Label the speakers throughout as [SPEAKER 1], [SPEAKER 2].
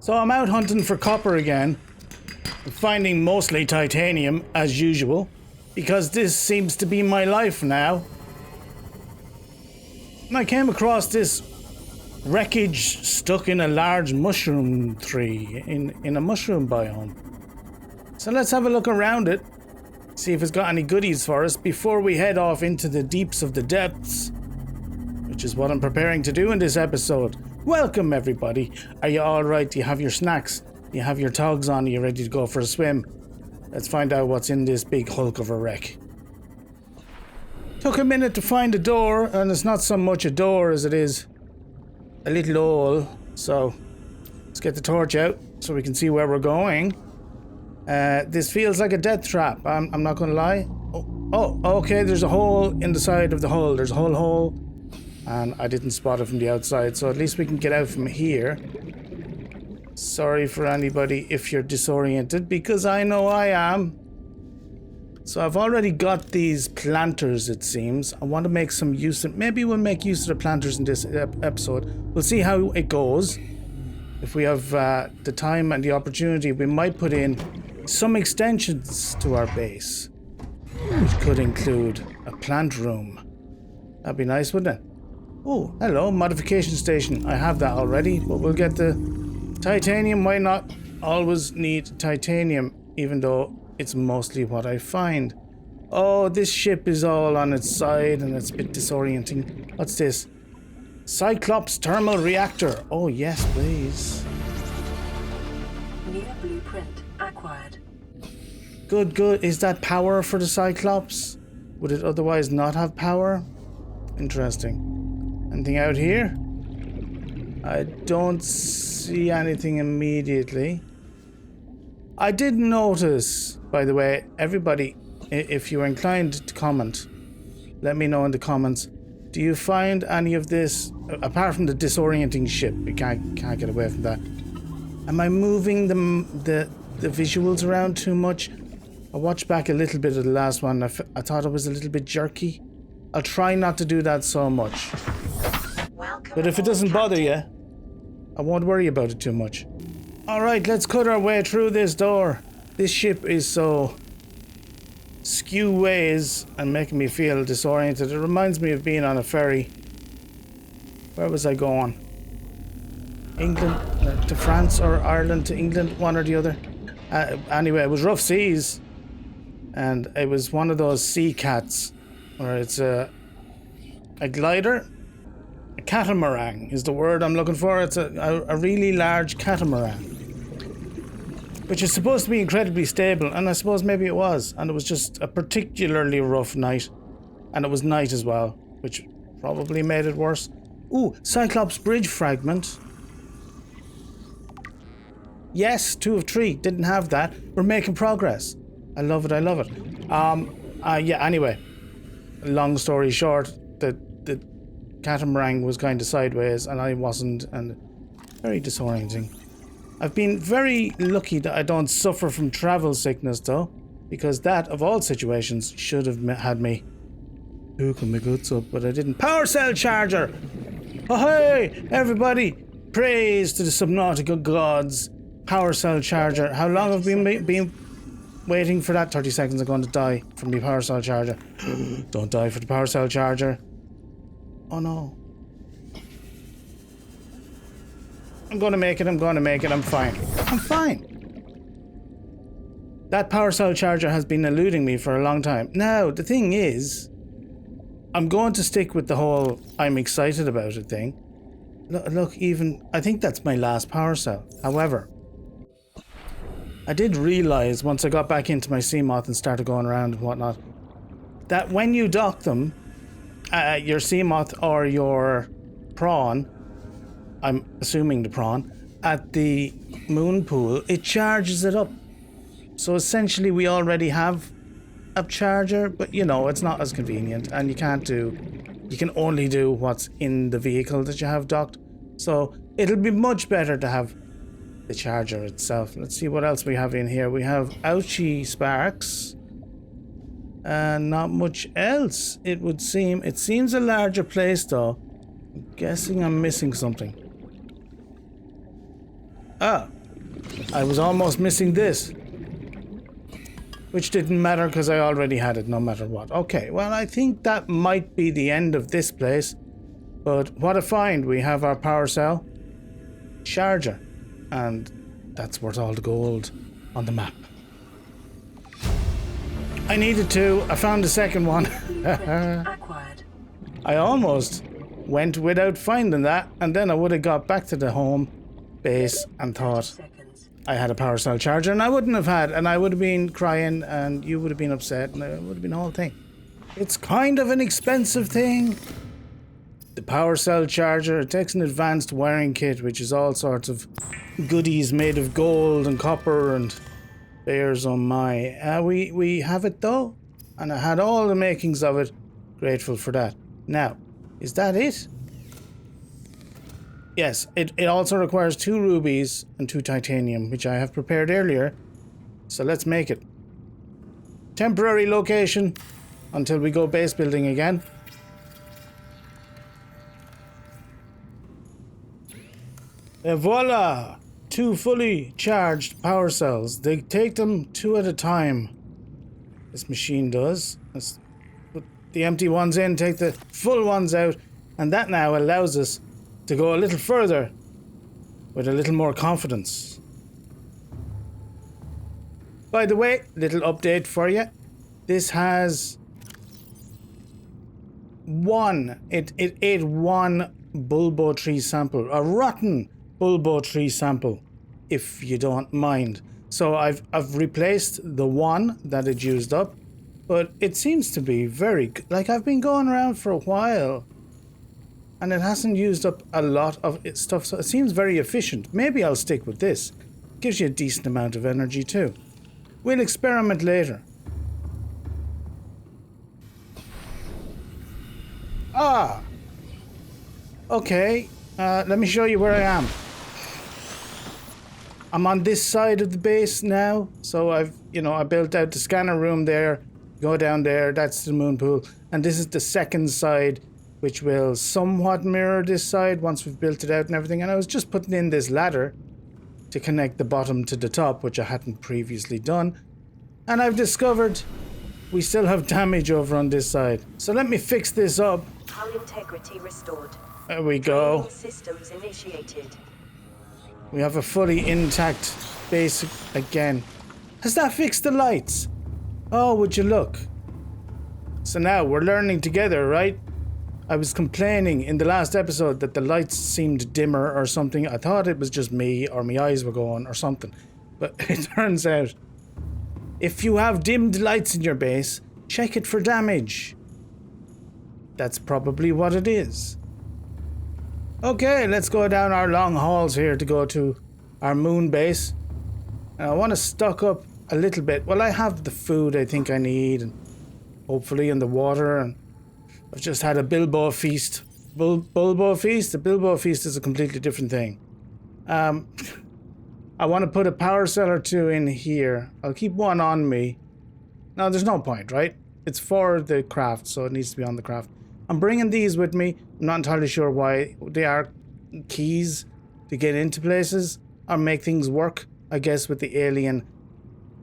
[SPEAKER 1] So I'm out hunting for copper again, finding mostly titanium as usual, because this seems to be my life now. And I came across this wreckage stuck in a large mushroom tree in a mushroom biome. So let's have a look around it, see if it's got any goodies for us before we head off into the deeps of the depths, which is what I'm preparing to do in this episode. Welcome everybody. Are you all right? Do you have your snacks? Do you have your togs on? Are you ready to go for a swim? Let's find out what's in this big hulk of a wreck. Took a minute to find a door, and it's not so much a door as it is a little hole. So let's get the torch out so we can see where we're going. This feels like a death trap. I'm not gonna lie. Oh, okay, there's a hole in the side of the hull. There's a whole hole, and I didn't spot it from the outside, so at least we can get out from here. Sorry for anybody if you're disoriented, because I know I am. So I've already got these planters, it seems. I want to make some use of, maybe we'll make use of the planters in this episode. We'll see how it goes. If we have the time and the opportunity, we might put in some extensions to our base, which could include a plant room. That'd be nice, wouldn't it? Oh, hello, modification station. I have that already, but we'll get the titanium. Why not always need titanium, even though it's mostly what I find. Oh, this ship is all on its side and it's a bit disorienting. What's this? Cyclops thermal reactor. Oh, yes, please.
[SPEAKER 2] New blueprint acquired.
[SPEAKER 1] Good. Is that power for the Cyclops? Would it otherwise not have power? Interesting. Anything out here? I don't see anything immediately. I did notice, by the way, everybody, if you're inclined to comment, let me know in the comments. Do you find any of this, apart from the disorienting ship, we can't get away from that. Am I moving the visuals around too much? I watched back a little bit of the last one. I thought it was a little bit jerky. I'll try not to do that so much. But if it doesn't bother you, I won't worry about it too much. Alright, let's cut our way through this door. This ship is so skew ways and making me feel disoriented. It reminds me of being on a ferry. Where was I going? England to France, or Ireland to England, one or the other. Anyway, it was rough seas, and it was one of those sea cats, where it's a glider. A catamaran is the word I'm looking for. It's a really large catamaran, which is supposed to be incredibly stable, and I suppose maybe it was, and it was just a particularly rough night, and it was night as well, which probably made it worse. Ooh, Cyclops bridge fragment. Yes, 2 of 3. Didn't have that. We're making progress. I love it. Yeah, anyway, long story short, the catamaran was kind of sideways and I wasn't, and very disorienting. I've been very lucky that I don't suffer from travel sickness though, because that of all situations should have had me hooking my guts up, but I didn't. Power cell charger! Oh hey, everybody! Praise to the Subnautica gods. Power cell charger. How long have we been waiting for that? 30 seconds. I'm going to die from the power cell charger. Don't die for the power cell charger. Oh no. I'm gonna make it, I'm fine. That power cell charger has been eluding me for a long time. Now, the thing is, I'm going to stick with the whole I'm excited about it thing. Look, even, I think that's my last power cell. However, I did realize once I got back into my Seamoth and started going around and whatnot, that when you dock them, your Seamoth or your prawn, I'm assuming the prawn, at the moon pool, it charges it up. So essentially we already have a charger, but you know, it's not as convenient, and you can only do what's in the vehicle that you have docked. So it'll be much better to have the charger itself. Let's see what else we have in here. We have ouchie sparks. And not much else, it would seem. It seems a larger place though. I'm guessing I'm missing something. Ah, I was almost missing this. Which didn't matter because I already had it no matter what. Okay, well, I think that might be the end of this place. But what a find. We have our power cell. Charger. And that's worth all the gold on the map. I needed to. I found the second one. I almost went without finding that, and then I would have got back to the home base and thought I had a power cell charger, and I wouldn't have had, and I would have been crying, and you would have been upset, and it would have been the whole thing. It's kind of an expensive thing. The power cell charger, it takes an advanced wiring kit, which is all sorts of goodies made of gold and copper and bears on my. We have it though, and I had all the makings of it. Grateful for that. Now, is that it? Yes, it also requires 2 rubies and 2 titanium, which I have prepared earlier. So let's make it. Temporary location until we go base building again. And voila! 2 fully charged power cells. They take them 2 at a time. This machine does. Let's put the empty ones in, take the full ones out, and that now allows us to go a little further with a little more confidence. By the way, little update for you. This has it ate 1 bulbo tree sample, a rotten bulbo tree sample, if you don't mind. So I've replaced the 1 that it used up, but it seems to be very good. Like, I've been going around for a while and it hasn't used up a lot of its stuff, so it seems very efficient. Maybe I'll stick with this. Gives you a decent amount of energy too. We'll experiment later. Ah! Okay, let me show you where I am. I'm on this side of the base now, so I built out the scanner room there. Go down there, that's the moon pool. And this is the second side, which will somewhat mirror this side once we've built it out and everything. And I was just putting in this ladder to connect the bottom to the top, which I hadn't previously done. And I've discovered we still have damage over on this side. So let me fix this up.
[SPEAKER 2] Hull integrity restored.
[SPEAKER 1] There we go.
[SPEAKER 2] Training systems initiated.
[SPEAKER 1] We have a fully intact base again. Has that fixed the lights? Oh, would you look? So now we're learning together, right? I was complaining in the last episode that the lights seemed dimmer or something. I thought it was just me or my eyes were going or something. But it turns out, if you have dimmed lights in your base, check it for damage. That's probably what it is. Okay, let's go down our long halls here to go to our moon base. And I want to stock up a little bit. Well, I have the food I think I need, and hopefully in the water, and I've just had a bilbo feast. Bulbo feast? A bilbo feast is a completely different thing. I want to put a power cell or 2 in here. I'll keep 1 on me. No, there's no point, right? It's for the craft, so it needs to be on the craft. I'm bringing these with me. I'm not entirely sure why. They are keys to get into places or make things work, I guess, with the alien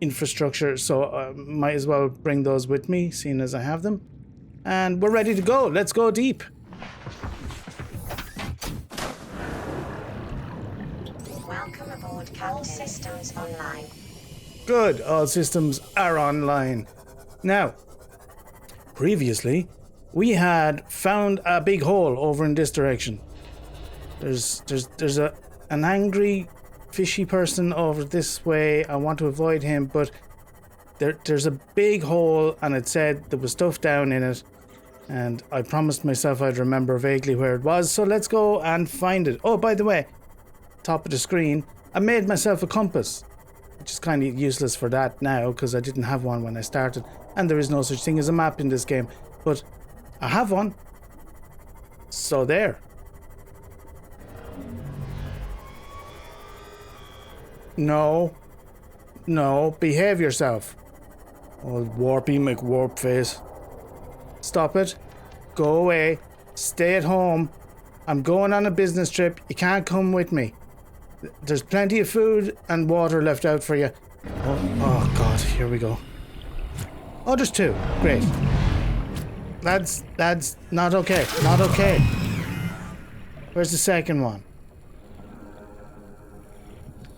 [SPEAKER 1] infrastructure. So I might as well bring those with me, seeing as I have them. And we're ready to go. Let's go deep.
[SPEAKER 2] Welcome aboard, Captain. Systems online.
[SPEAKER 1] Good. All systems are online. Now, previously, we had found a big hole over in this direction. There's an angry, fishy person over this way. I want to avoid him, but there's a big hole, and it said there was stuff down in it. And I promised myself I'd remember vaguely where it was, so let's go and find it. Oh, by the way, top of the screen, I made myself a compass, which is kind of useless for that now because I didn't have one when I started, and there is no such thing as a map in this game, but I have one. So there. No, behave yourself. Old warpy McWarp face. Stop it. Go away. Stay at home. I'm going on a business trip. You can't come with me. There's plenty of food and water left out for you. Oh God, here we go. Oh, there's 2. Great. That's not okay. Not okay. Where's the second one?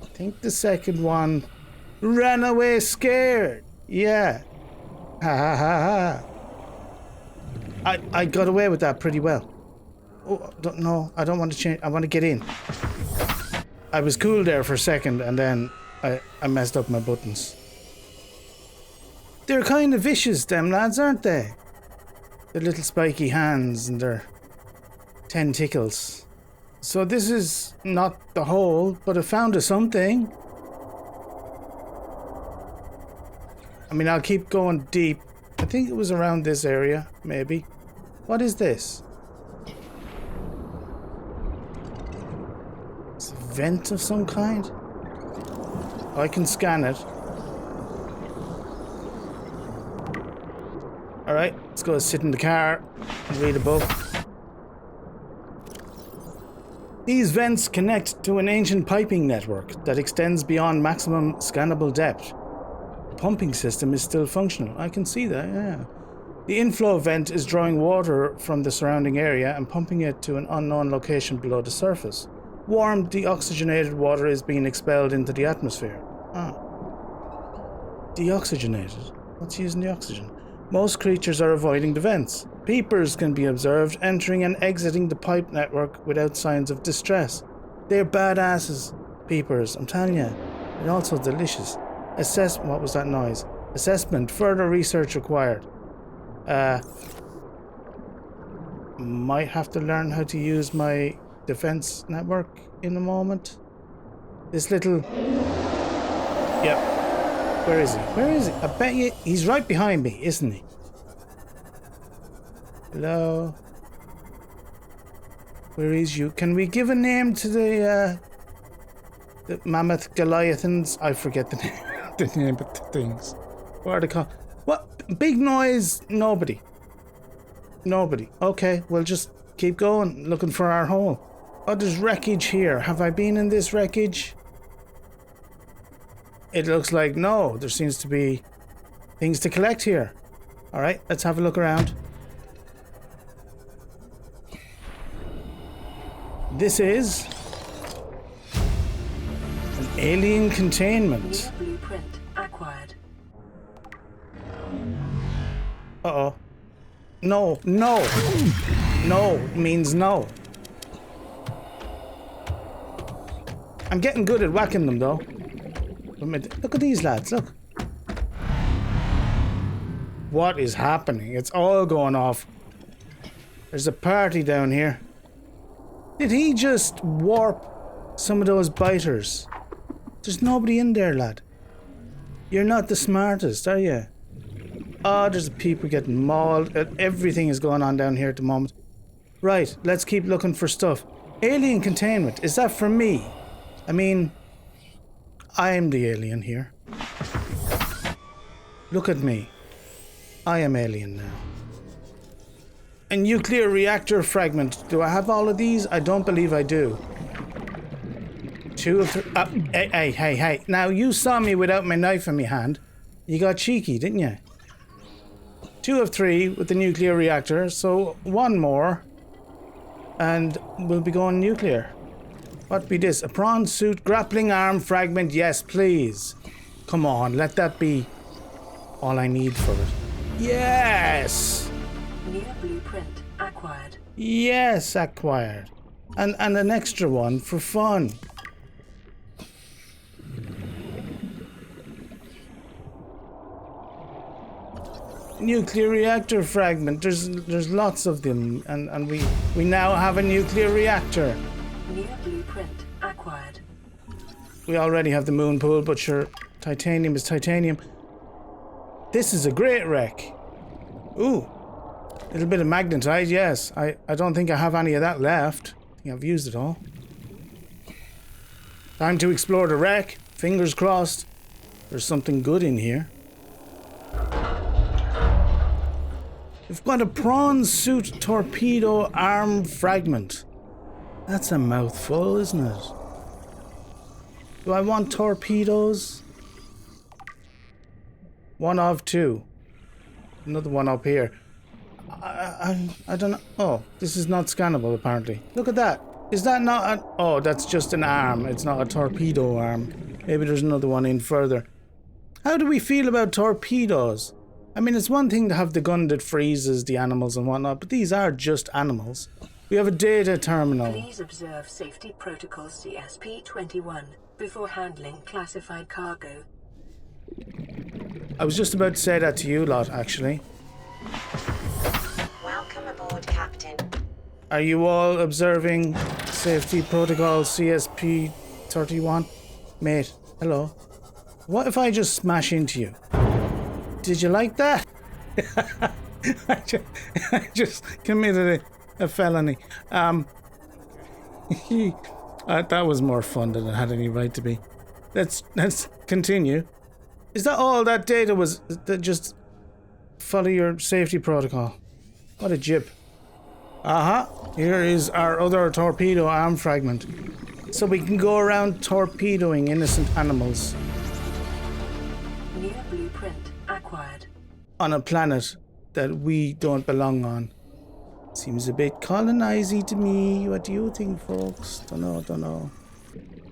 [SPEAKER 1] I think the second one ran away scared. Yeah. Ha ha ha ha. I got away with that pretty well. Oh, I don't want to change. I want to get in. I was cool there for a second and then I messed up my buttons. They're kind of vicious, them lads, aren't they? Their little spiky hands and their tentacles. So this is not the hole, but I found something. I mean, I'll keep going deep. I think it was around this area, maybe. What is this? It's a vent of some kind? I can scan it. Alright, let's go sit in the car and read a book. These vents connect to an ancient piping network that extends beyond maximum scannable depth. The pumping system is still functional. I can see that, yeah. The inflow vent is drawing water from the surrounding area and pumping it to an unknown location below the surface. Warm, deoxygenated water is being expelled into the atmosphere. Ah. Deoxygenated? What's using the oxygen? Most creatures are avoiding the vents. Peepers can be observed entering and exiting the pipe network without signs of distress. They're badasses, peepers, I'm telling you. And also delicious. What was that noise? Assessment. Further research required. Might have to learn how to use my defense network in a moment. This little... Yep. Where is he? Where is he? I bet you he's right behind me, isn't he? Hello? Where is you? Can we give a name to the mammoth Goliathans? I forget the name, the name of the things. What are they called? What? Big noise? Nobody. Nobody. Okay, we'll just keep going, looking for our hole. Oh, there's wreckage here. Have I been in this wreckage? It looks like no. There seems to be things to collect here. Alright, let's have a look around. This is an alien containment.
[SPEAKER 2] Blueprint acquired.
[SPEAKER 1] Uh-oh. No, no. No means no. I'm getting good at whacking them though. Look at these lads, look. What is happening? It's all going off. There's a party down here. Did he just warp some of those biters? There's nobody in there, lad. You're not the smartest, are you? Oh, there's people getting mauled. Everything is going on down here at the moment. Right, let's keep looking for stuff. Alien containment, is that for me? I mean... I'm the alien here. Look at me. I am alien now. A nuclear reactor fragment. Do I have all of these? I don't believe I do. 2 of 3. Hey. Now, you saw me without my knife in my hand. You got cheeky, didn't you? 2 of 3 with the nuclear reactor. So, 1 more. And we'll be going nuclear. What be this? A prawn suit grappling arm fragment? Yes, please. Come on, let that be all I need for it. Yes!
[SPEAKER 2] New blueprint acquired.
[SPEAKER 1] Yes, acquired. And an extra one for fun. Nuclear reactor fragment. There's lots of them, and we now have a nuclear reactor.
[SPEAKER 2] New blueprint acquired.
[SPEAKER 1] We already have the moon pool, but sure, titanium is titanium. This is a great wreck. Ooh, a little bit of magnetite, yes. I don't think I have any of that left. I think I've used it all. Time to explore the wreck. Fingers crossed. There's something good in here. We've got a prawn suit torpedo arm fragment. That's a mouthful, isn't it? Do I want torpedoes? One of two. Another one up here. I don't know. Oh, this is not scannable apparently. Look at that. Is that not an... Oh, that's just an arm. It's not a torpedo arm. Maybe there's another one in further. How do we feel about torpedoes? I mean, it's one thing to have the gun that freezes the animals and whatnot, but these are just animals. We have a data terminal.
[SPEAKER 2] Please observe Safety Protocol CSP-21 before handling classified cargo.
[SPEAKER 1] I was just about to say that to you lot, actually.
[SPEAKER 3] Welcome aboard, Captain.
[SPEAKER 1] Are you all observing Safety Protocol CSP-31? Mate, hello. What if I just smash into you? Did you like that? I just committed a felony. That was more fun than it had any right to be. Let's continue. Is that all that data was? That just follow your safety protocol? What a jip. Here is our other torpedo arm fragment. So we can go around torpedoing innocent animals.
[SPEAKER 2] New blueprint acquired.
[SPEAKER 1] On a planet that we don't belong on. Seems a bit colonizing to me. What do you think, folks? Don't know.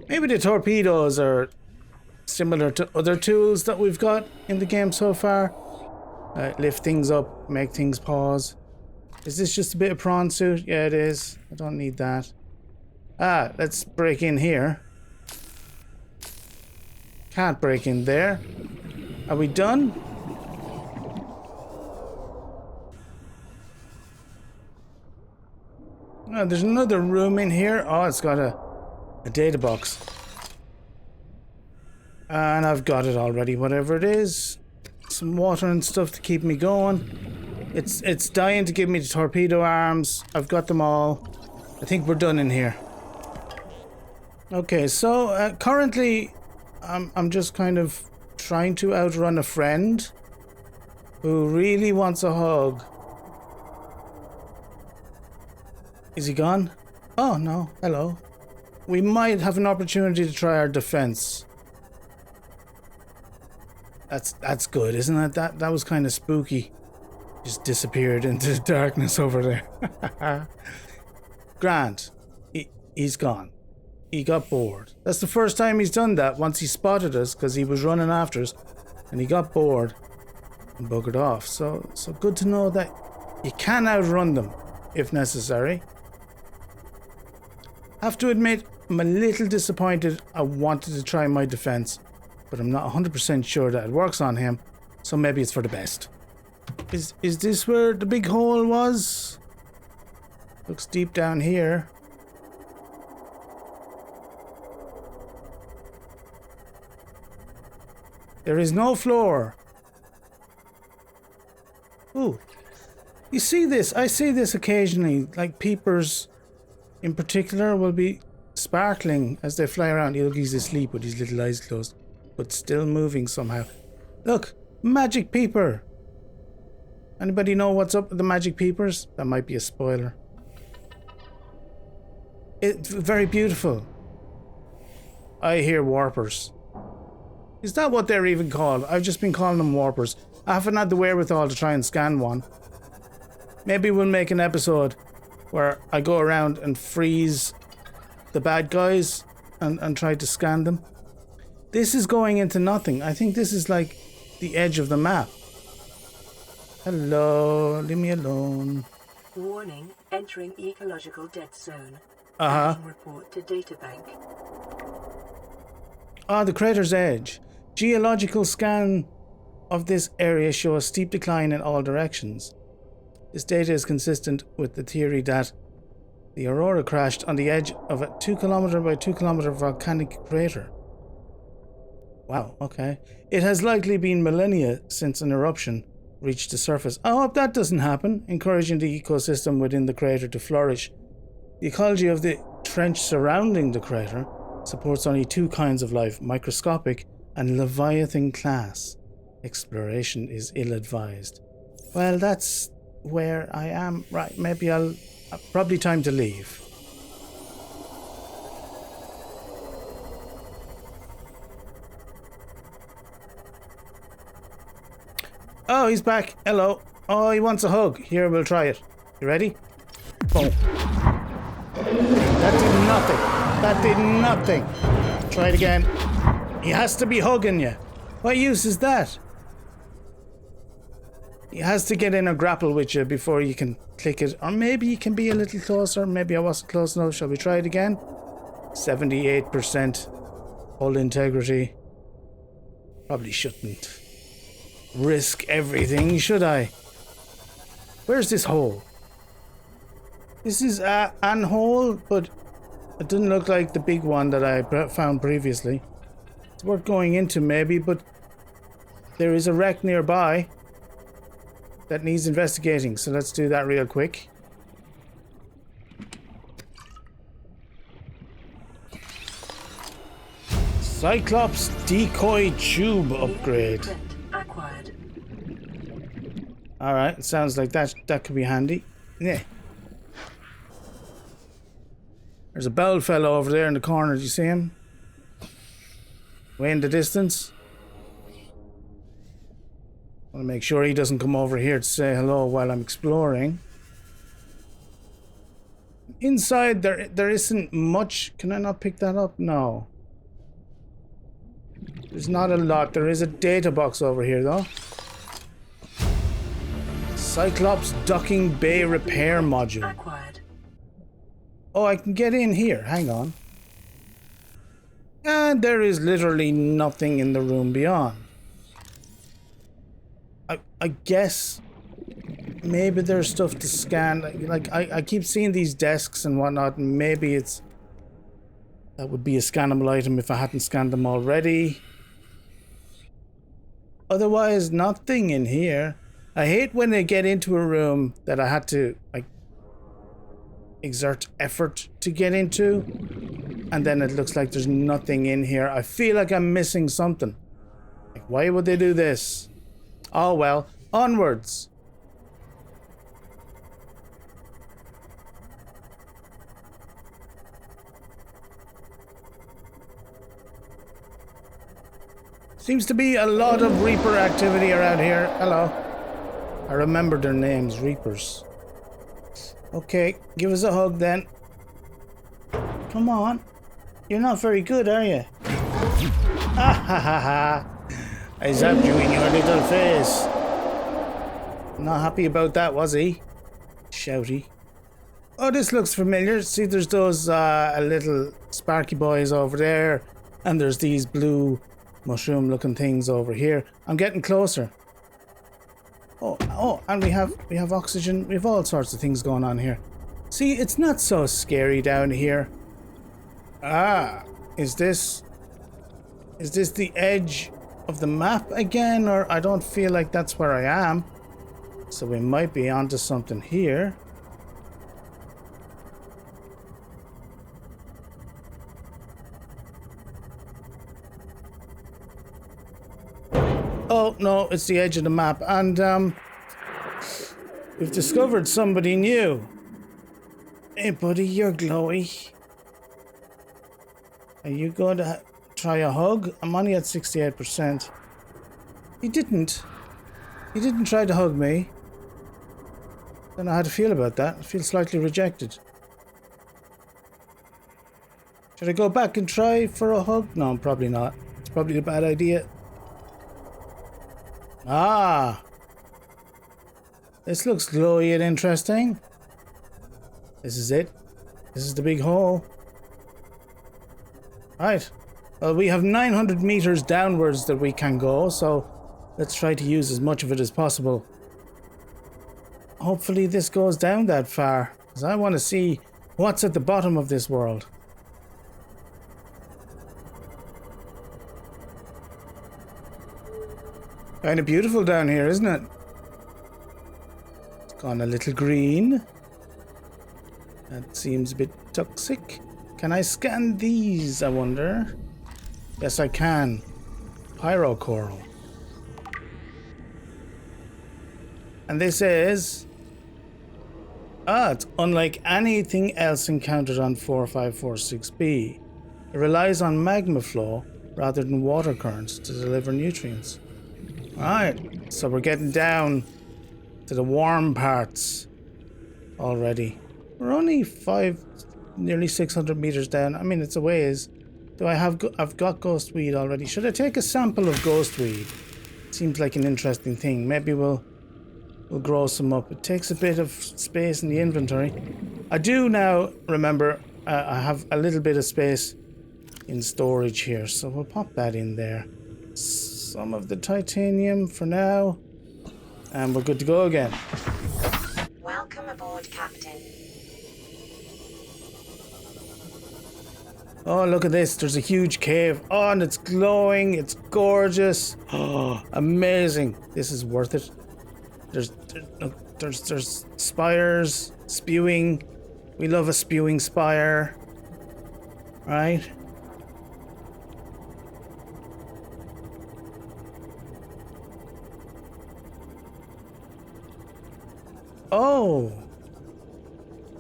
[SPEAKER 1] Maybe the torpedoes are similar to other tools that we've got in the game so far. Lift things up, make things pause. Is this just a bit of prawn suit? Yeah, it is. I don't need that. Let's break in here. Can't break in there. Are we done? Oh, there's another room in here. Oh, it's got a data box. And I've got it already, whatever it is. Some water and stuff to keep me going. It's dying to give me the torpedo arms. I've got them all. I think we're done in here. Okay, so currently I'm just kind of trying to outrun a friend who really wants a hug. Is he gone? Oh no, hello. We might have an opportunity to try our defense. That's good, isn't it? That was kind of spooky. Just disappeared into the darkness over there. Grant, he's gone. He got bored. That's the first time he's done that once he spotted us because he was running after us and he got bored and buggered off. So good to know that you can outrun them if necessary. Have to admit, I'm a little disappointed. I wanted to try my defense, but I'm not 100% sure that it works on him, so maybe it's for the best. Is this where the big hole was? Looks deep down here. There is no floor. Ooh. You see this? I see this occasionally. Like peepers in particular will be sparkling as they fly around. Look, he's asleep with his little eyes closed, but still moving somehow. Look, magic peeper. Anybody know what's up with the magic peepers? That might be a spoiler. It's very beautiful. I hear warpers. Is that what they're even called? I've just been calling them warpers. I haven't had the wherewithal to try and scan one. Maybe we'll make an episode where I go around and freeze the bad guys and try to scan them. This is going into nothing. I think this is like the edge of the map. Hello, leave me alone.
[SPEAKER 2] Warning, entering ecological dead zone. Report to databank.
[SPEAKER 1] The crater's edge. Geological scan of this area show a steep decline in all directions. This data is consistent with the theory that the aurora crashed on the edge of a 2 kilometer by 2 kilometer volcanic crater. Wow, okay. It has likely been millennia since an eruption reached the surface. I hope that doesn't happen, encouraging the ecosystem within the crater to flourish. The ecology of the trench surrounding the crater supports only two kinds of life, microscopic and leviathan class. Exploration is ill-advised. Well, that's where I am. Right, maybe probably time to leave. Oh, he's back. Hello. Oh, he wants a hug. Here, we'll try it. You ready? Boom. That did nothing. That did nothing. Try it again. He has to be hugging you. What use is that? He has to get in a grapple with you before you can click it. Or maybe you can be a little closer. Maybe I wasn't close enough. Shall we try it again? 78% hull integrity. Probably shouldn't risk everything, should I? Where's this hole? This is an hole, but it didn't look like the big one that I found previously. It's worth going into maybe, but there is a wreck nearby that needs investigating, so let's do that real quick. Cyclops decoy tube upgrade.
[SPEAKER 2] Acquired.
[SPEAKER 1] Alright, it sounds like that could be handy. Yeah. There's a bell fellow over there in the corner, do you see him? Way in the distance. I want to make sure he doesn't come over here to say hello while I'm exploring. Inside there isn't much. Can I not pick that up? No. There's not a lot. There is a data box over here though. Cyclops docking bay repair module.
[SPEAKER 2] Acquired.
[SPEAKER 1] Oh, I can get in here. Hang on. And there is literally nothing in the room beyond. I guess maybe there's stuff to scan. Like I keep seeing these desks and whatnot, and maybe that would be a scannable item if I hadn't scanned them already. Otherwise, nothing in here. I hate when I get into a room that I had to like exert effort to get into, and then it looks like there's nothing in here. I feel like I'm missing something. Like, why would they do this? Oh well, onwards. Seems to be a lot of Reaper activity around here. Hello. I remember their names, Reapers. Okay, give us a hug then. Come on. You're not very good, are you? Ah ha ha ha. I zapped you in your little face. Not happy about that, was he? Shouty. Oh, this looks familiar. See, there's those little sparky boys over there. And there's these blue mushroom looking things over here. I'm getting closer. Oh, and we have oxygen. We have all sorts of things going on here. See, it's not so scary down here. Ah, is this the edge of the map again? Or I don't feel like that's where I am. So we might be onto something here. Oh, no, it's the edge of the map. And, we've discovered somebody new. Hey, buddy, you're glowy. Are you going to try a hug? I'm only at 68%. He didn't try to hug me. Don't know how to feel about that. I feel slightly rejected. Should I go back and try for a hug? No, probably not. It's probably a bad idea. Ah! This looks glowy and interesting. This is it. This is the big hole. Right. Well, we have 900 meters downwards that we can go, so let's try to use as much of it as possible. Hopefully this goes down that far, because I want to see what's at the bottom of this world. Kind of beautiful down here, isn't it? It's gone a little green. That seems a bit toxic. Can I scan these, I wonder? Yes, I can. Pyrocoral. And this is... it's unlike anything else encountered on 4546B. It relies on magma flow rather than water currents to deliver nutrients. Alright, so we're getting down to the warm parts already. We're only nearly 600 meters down. I mean, it's a ways. I've got ghost weed already. Should I take a sample of ghost weed? Seems like an interesting thing. Maybe we'll grow some up. It takes a bit of space in the inventory. I do now remember I have a little bit of space in storage here, so we'll pop that in there. Some of the titanium for now, and we're good to go again.
[SPEAKER 2] Welcome aboard, Captain.
[SPEAKER 1] Oh, look at this. There's a huge cave. Oh, and it's glowing. It's gorgeous. Oh, amazing. This is worth it. There's spires spewing. We love a spewing spire. Right? Oh.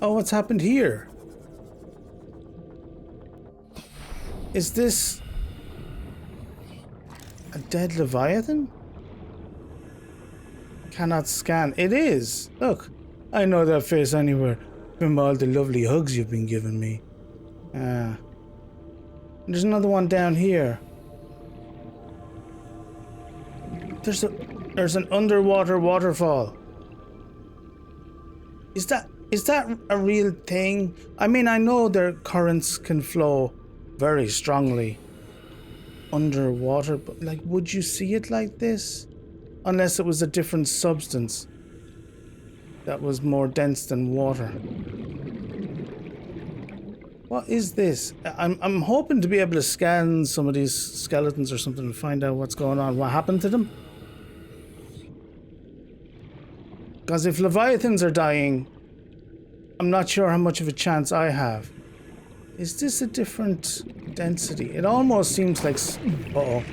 [SPEAKER 1] Oh, what's happened here? Is this a dead leviathan? Cannot scan. It is. Look, I know that face anywhere from all the lovely hugs you've been giving me. There's another one down here. There's an underwater waterfall. Is that a real thing? I mean, I know their currents can flow very strongly underwater, but like, would you see it like this? Unless it was a different substance that was more dense than water. What is this? I'm hoping to be able to scan some of these skeletons or something and find out what's going on. What happened to them? Because if leviathans are dying, I'm not sure how much of a chance I have. Is this a different density? It almost seems like... Uh-oh.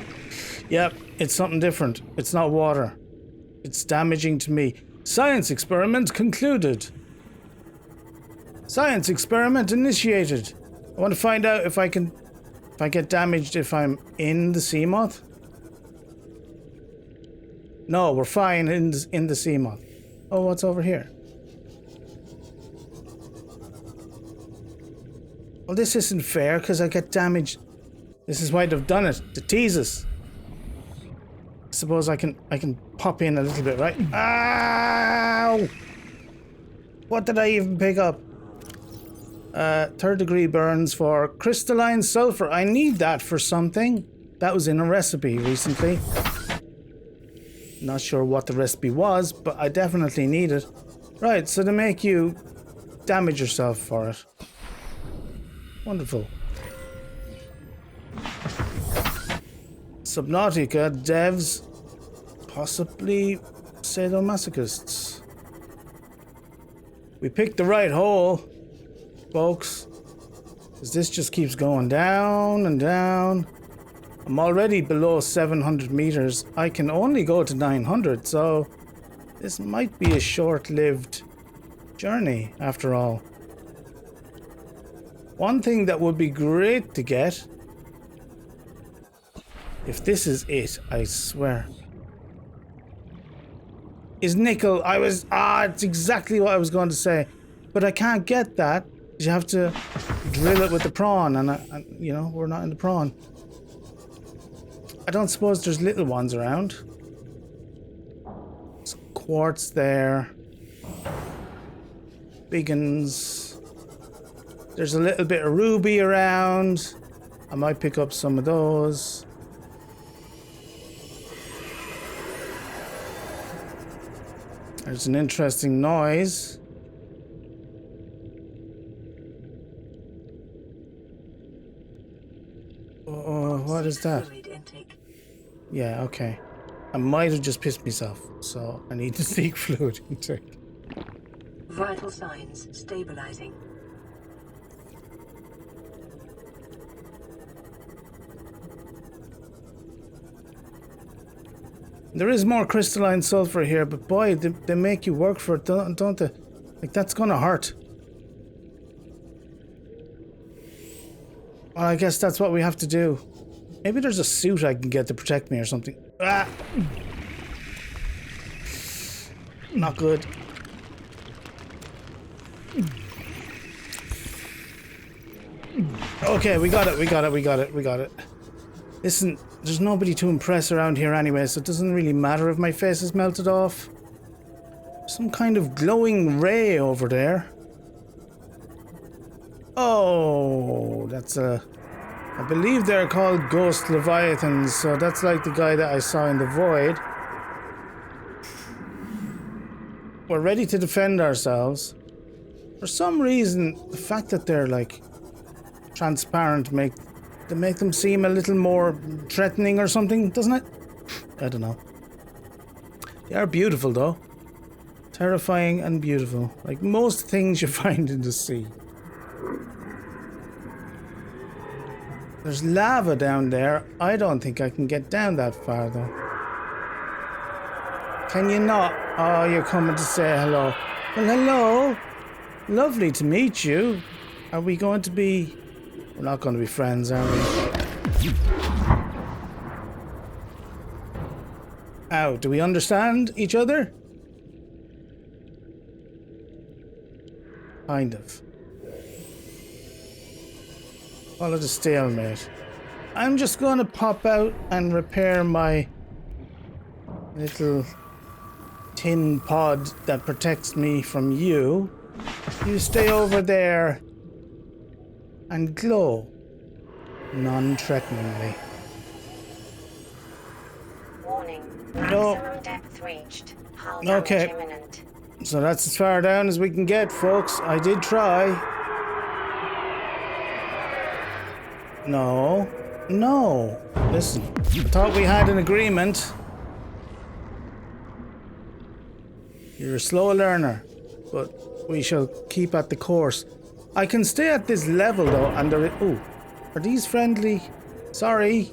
[SPEAKER 1] Yep, it's something different. It's not water. It's damaging to me. Science experiment concluded. Science experiment initiated. I want to find out if I get damaged if I'm in the sea moth. No, we're fine in the sea moth. Oh, what's over here? Well, this isn't fair because I get damaged. This is why they've done it, to tease us. I suppose I can pop in a little bit, right? Ow! What did I even pick up? 3rd degree burns for crystalline sulfur. I need that for something. That was in a recipe recently. Not sure what the recipe was, but I definitely need it. Right, so to make you damage yourself for it. Wonderful. Subnautica devs, possibly sadomasochists. We picked the right hole, folks, because this just keeps going down and down. I'm already below 700 meters. I can only go to 900, so this might be a short-lived journey after all. One thing that would be great to get, if this is it, I swear, is nickel. It's exactly what I was going to say, but I can't get that. You have to drill it with the prawn, and you know, we're not in the prawn. I don't suppose there's little ones around. There's quartz there. Big uns. There's a little bit of ruby around. I might pick up some of those. There's an interesting noise. Oh, what is that? Yeah, okay. I might have just pissed myself, so I need to seek fluid intake.
[SPEAKER 2] Vital signs stabilizing.
[SPEAKER 1] There is more crystalline sulfur here, but boy, they make you work for it, don't they? Like, that's gonna hurt. Well, I guess that's what we have to do. Maybe there's a suit I can get to protect me or something. Ah! Not good. Okay, we got it. Listen, there's nobody to impress around here anyway, so it doesn't really matter if my face is melted off. Some kind of glowing ray over there. Oh, that's I believe they're called ghost leviathans, so that's like the guy that I saw in the void. We're ready to defend ourselves. For some reason, the fact that they're like transparent make them seem a little more threatening or something, doesn't it? I don't know. They are beautiful though. Terrifying and beautiful. Like most things you find in the sea. There's lava down there. I don't think I can get down that far though. Can you not? Oh, you're coming to say hello. Well, hello. Lovely to meet you. Are we going to be... We're not going to be friends, are we? Ow, do we understand each other? Kind of. Follow the stalemate. I'm just going to pop out and repair my little tin pod that protects me from you. You stay over there and glow non-threateningly.
[SPEAKER 3] Warning.
[SPEAKER 1] No.
[SPEAKER 3] Maximum depth reached. Hull
[SPEAKER 1] Okay.
[SPEAKER 3] damage imminent.
[SPEAKER 1] So that's as far down as we can get, folks. I did try. No. No. Listen, I thought we had an agreement. You're a slow learner, but we shall keep at the course. I can stay at this level though, and there is... Ooh, are these friendly? Sorry.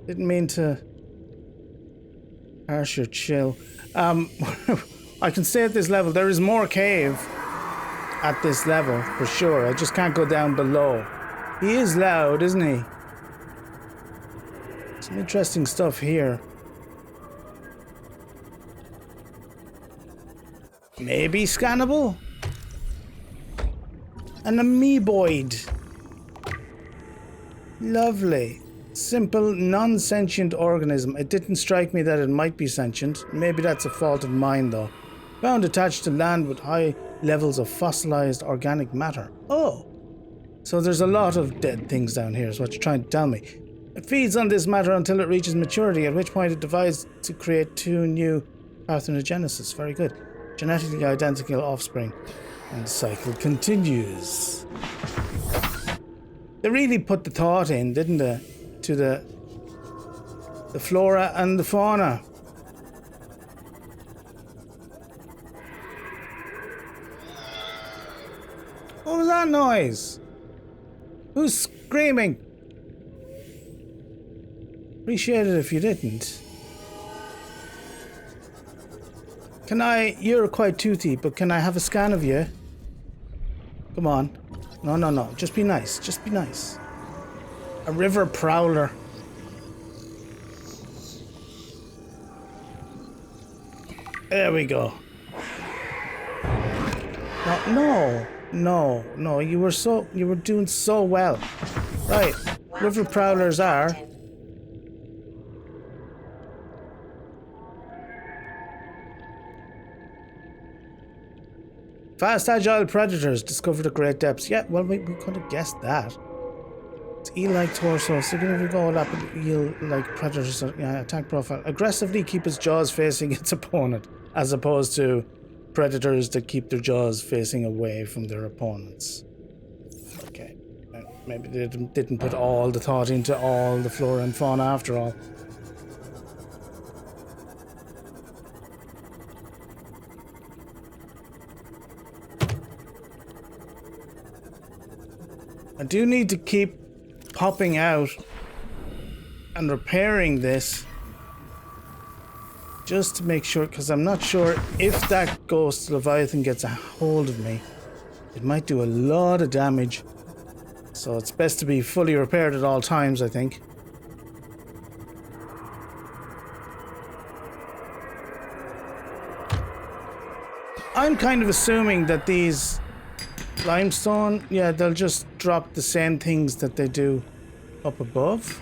[SPEAKER 1] Didn't mean to harsh your chill. I can stay at this level. There is more cave at this level, for sure. I just can't go down below. He is loud, isn't he? Some interesting stuff here. Maybe scannable? An amoeboid. Lovely. Simple, non-sentient organism. It didn't strike me that it might be sentient. Maybe that's a fault of mine, though. Found attached to land with high levels of fossilized organic matter. Oh. So there's a lot of dead things down here, is what you're trying to tell me. It feeds on this matter until it reaches maturity, at which point it divides to create 2 new parthenogenesis. Very good. Genetically identical offspring. And the cycle continues. They really put the thought in, didn't they? To the flora and the fauna. What was that noise? Who's screaming? Appreciate it if you didn't. Can I... You're quite toothy, but can I have a scan of you? Come on. No. Just be nice. Just be nice. A river prowler. There we go. No. You were doing so well. Right. River prowlers are... Fast, agile predators discovered at great depths. Yeah, well, we could have guessed that. It's eel-like torso, significant overlap with eel-like predators. Attack profile. Aggressively keep its jaws facing its opponent, as opposed to predators that keep their jaws facing away from their opponents. Okay. Maybe they didn't put all the thought into all the flora and fauna after all. I do need to keep popping out and repairing this just to make sure, because I'm not sure if that ghost leviathan gets a hold of me. It might do a lot of damage, so it's best to be fully repaired at all times, I think. I'm kind of assuming that these limestone, yeah, they'll just drop the same things that they do up above.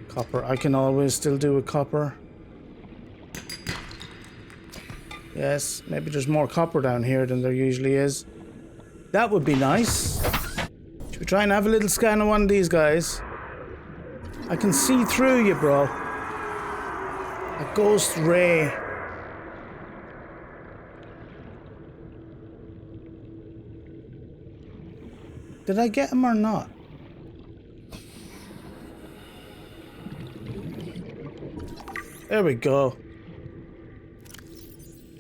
[SPEAKER 1] Copper, I can always still do with copper. Yes, maybe there's more copper down here than there usually is. That would be nice. Should we try and have a little scan of one of these guys? I can see through you, bro. A ghost ray. Did I get him or not? There we go.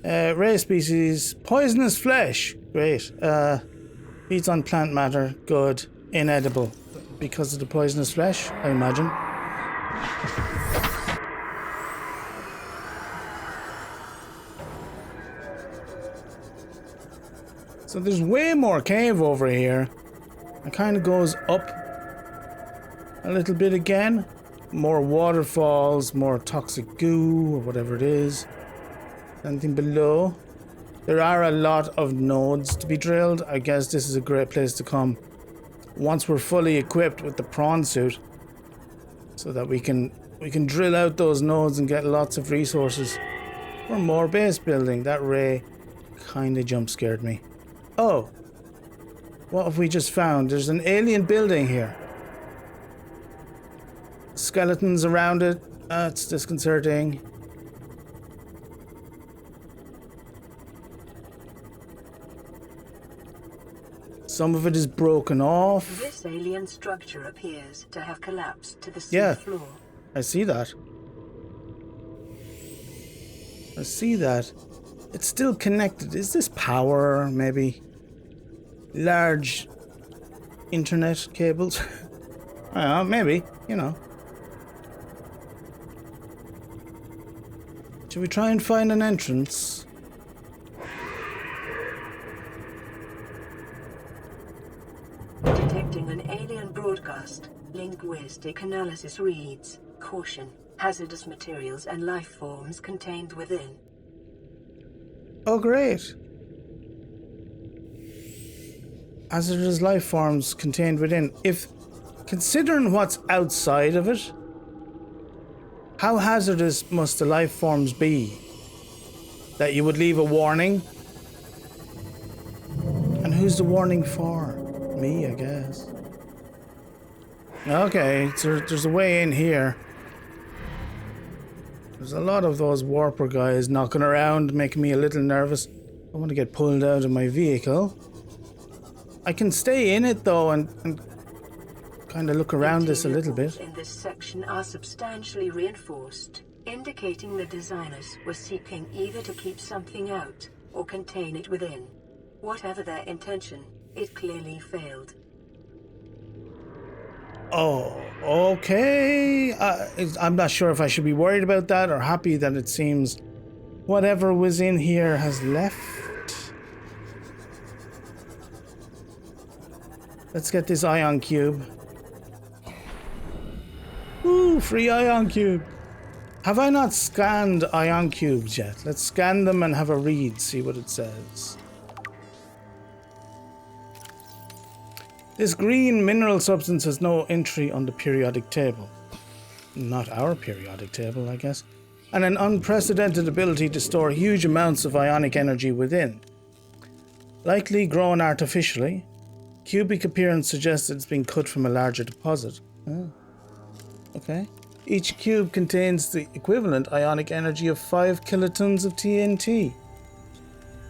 [SPEAKER 1] Ray species, poisonous flesh. Great. Feeds on plant matter. Good. Inedible. Because of the poisonous flesh, I imagine. So there's way more cave over here. It kind of goes up a little bit again. More waterfalls, more toxic goo, or whatever it is. Anything below? There are a lot of nodes to be drilled. I guess this is a great place to come once we're fully equipped with the prawn suit, so that we can drill out those nodes and get lots of resources for more base building. That ray kind of jump scared me. Oh, what have we just found? There's an alien building here. Skeletons around it. That's disconcerting. Some of it is broken off.
[SPEAKER 2] This alien structure appears to have collapsed to the sea floor.
[SPEAKER 1] I see that. I see that. It's still connected. Is this power, maybe? Large internet cables? I don't know, maybe, you know. Should we try and find an entrance?
[SPEAKER 2] Detecting an alien broadcast. Linguistic analysis reads, caution, hazardous materials and life forms contained within.
[SPEAKER 1] Oh, great. Hazardous life forms contained within. If, considering what's outside of it, how hazardous must the life forms be? That you would leave a warning? And who's the warning for? Me, I guess. Okay, so there's a way in here. There's a lot of those warper guys knocking around, making me a little nervous. I want to get pulled out of my vehicle. I can stay in it though and kind of look around this a little bit.
[SPEAKER 2] In this section are substantially reinforced, indicating the designers were seeking either to keep something out or contain it within. Whatever their intention, it clearly failed.
[SPEAKER 1] Oh, okay. I'm not sure if I should be worried about that or happy that it seems whatever was in here has left. Let's get this ion cube. Ooh, free ion cube. Have I not scanned ion cubes yet? Let's scan them and have a read, see what it says. This green mineral substance has no entry on the periodic table. Not our periodic table, I guess. And an unprecedented ability to store huge amounts of ionic energy within. Likely grown artificially. Cubic appearance suggests it's been cut from a larger deposit. Oh. Okay. Each cube contains the equivalent ionic energy of 5 kilotons of TNT.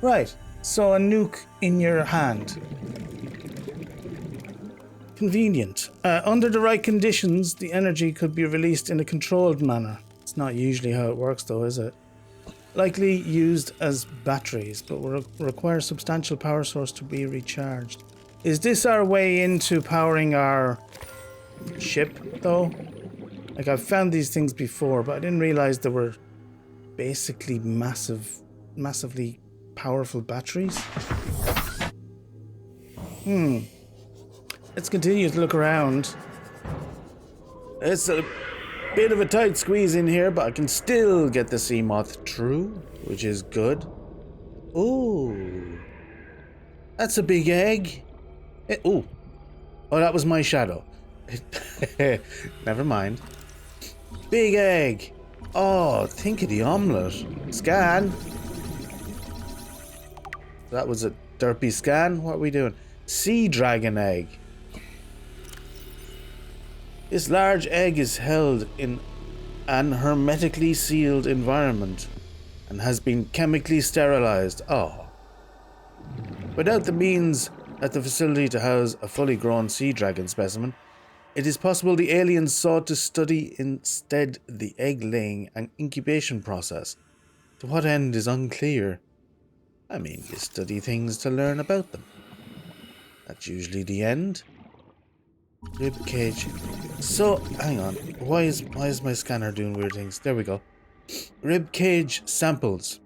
[SPEAKER 1] Right, so a nuke in your hand. Convenient. Under the right conditions, the energy could be released in a controlled manner. It's not usually how it works though, is it? Likely used as batteries, but will require a substantial power source to be recharged. Is this our way into powering our ship though? Like, I've found these things before, but I didn't realize they were basically massively powerful batteries. Let's continue to look around. It's a bit of a tight squeeze in here, but I can still get the sea moth through, which is good. Ooh. That's a big egg. Ooh. Oh, that was my shadow. Never mind. Big egg. Oh, think of the omelette. Scan. That was a derpy scan. What are we doing? Sea dragon egg. This large egg is held in an hermetically sealed environment and has been chemically sterilized. Oh. Without the means at the facility to house a fully grown sea dragon specimen, it is possible the aliens sought to study instead the egg-laying and incubation process. To what end is unclear. I mean, you study things to learn about them. That's usually the end. Rib cage. So, hang on. Why is my scanner doing weird things? There we go. Rib cage samples.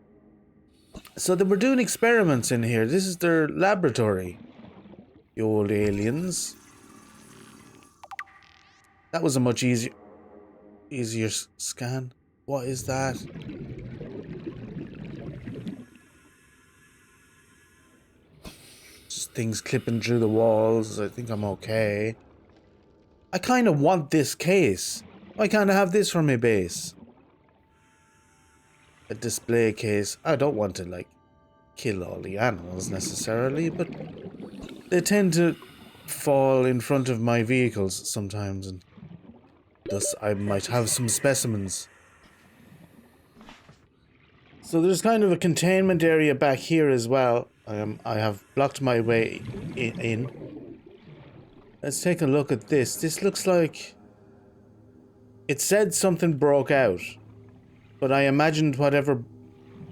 [SPEAKER 1] So they were doing experiments in here. This is their laboratory. The old aliens. That was a much easier scan. What is that? Just things clipping through the walls. I think I'm okay. I kind of want this case. Why can't I have this for my base? A display case. I don't want to, like, kill all the animals necessarily, but they tend to fall in front of my vehicles sometimes, and thus I might have some specimens. So there's kind of a containment area back here as well. I have blocked my way in. Let's take a look at this. This looks like... It said something broke out, but I imagined whatever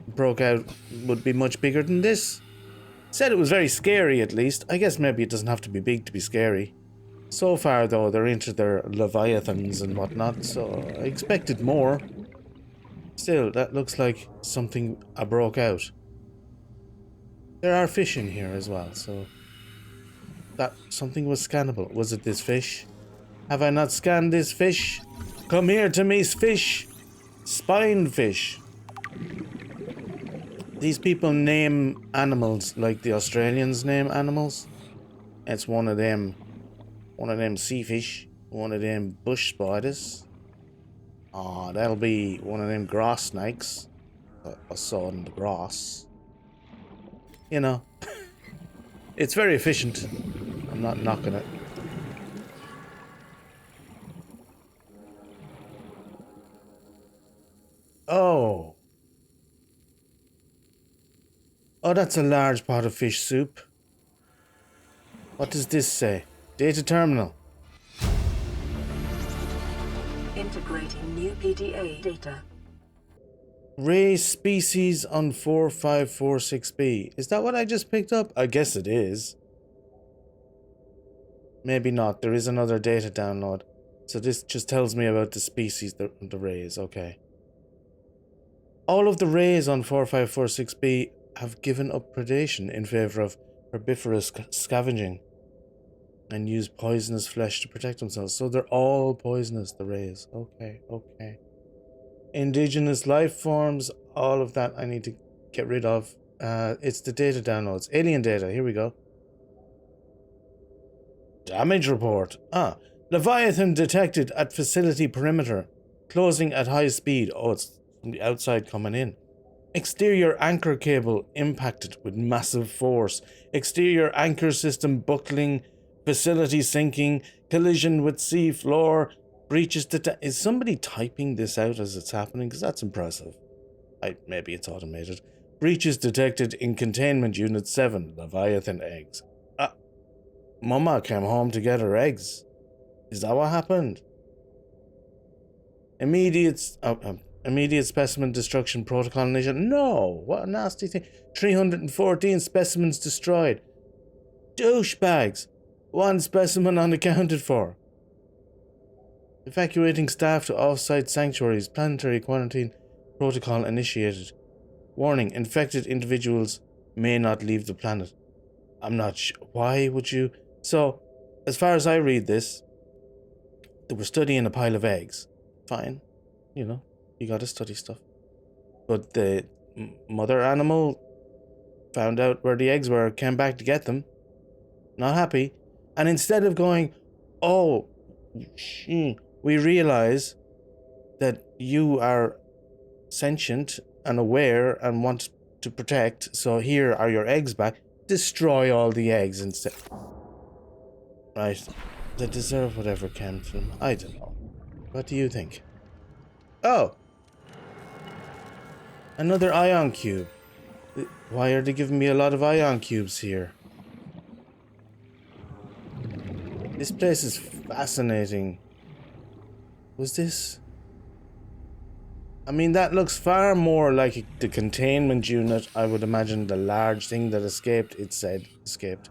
[SPEAKER 1] broke out would be much bigger than this. It said it was very scary, at least. I guess maybe it doesn't have to be big to be scary. So far, though, they're into their leviathans and whatnot, so I expected more. Still, that looks like something broke out. There are fish in here as well, so... That something was scannable. Was it this fish? Have I not scanned this fish? Come here to me, fish! Spine fish. These people name animals like the Australians name animals. It's one of them sea fish, one of them bush spiders. Oh, that'll be one of them grass snakes. I saw in the grass. You know, it's very efficient. I'm not knocking it. Oh. Oh, that's a large pot of fish soup. What does this say? Data terminal.
[SPEAKER 2] Integrating new PDA data.
[SPEAKER 1] Ray species on 4546b. Is that what I just picked up? I guess it is. Maybe not. There is another data download. So this just tells me about the species, the rays. Okay. All of the rays on 4546b have given up predation in favor of herbivorous scavenging and use poisonous flesh to protect themselves. So they're all poisonous, the rays. Okay, okay. Indigenous life forms, all of that I need to get rid of. It's the data downloads. Alien data, here we go. Damage report. Leviathan detected at facility perimeter. Closing at high speed. Oh, it's from the outside coming in. Exterior anchor cable impacted with massive force. Exterior anchor system buckling. Facility sinking. Collision with sea floor. Breaches is somebody typing this out as it's happening? Because that's impressive. Maybe it's automated. Breaches detected in containment unit 7. Leviathan eggs. Mama came home to get her eggs. Is that what happened? Immediate specimen destruction protocol initiated. No, what a nasty thing. 314 specimens destroyed. Douchebags. 1 specimen unaccounted for. Evacuating staff to off-site sanctuaries. Planetary quarantine protocol initiated. Warning, infected individuals may not leave the planet. I'm not sure. Why would you... So, as far as I read this, they were studying a pile of eggs. Fine. You know, you gotta study stuff. But the mother animal found out where the eggs were, came back to get them. Not happy. And instead of going, oh, we realize that you are sentient and aware and want to protect, so here are your eggs back. Destroy all the eggs instead. Right. They deserve whatever came to them. I don't know. What do you think? Oh! Another ion cube. Why are they giving me a lot of ion cubes here? This place is fascinating. Was this? I mean, that looks far more like the containment unit. I would imagine the large thing that escaped, it said, escaped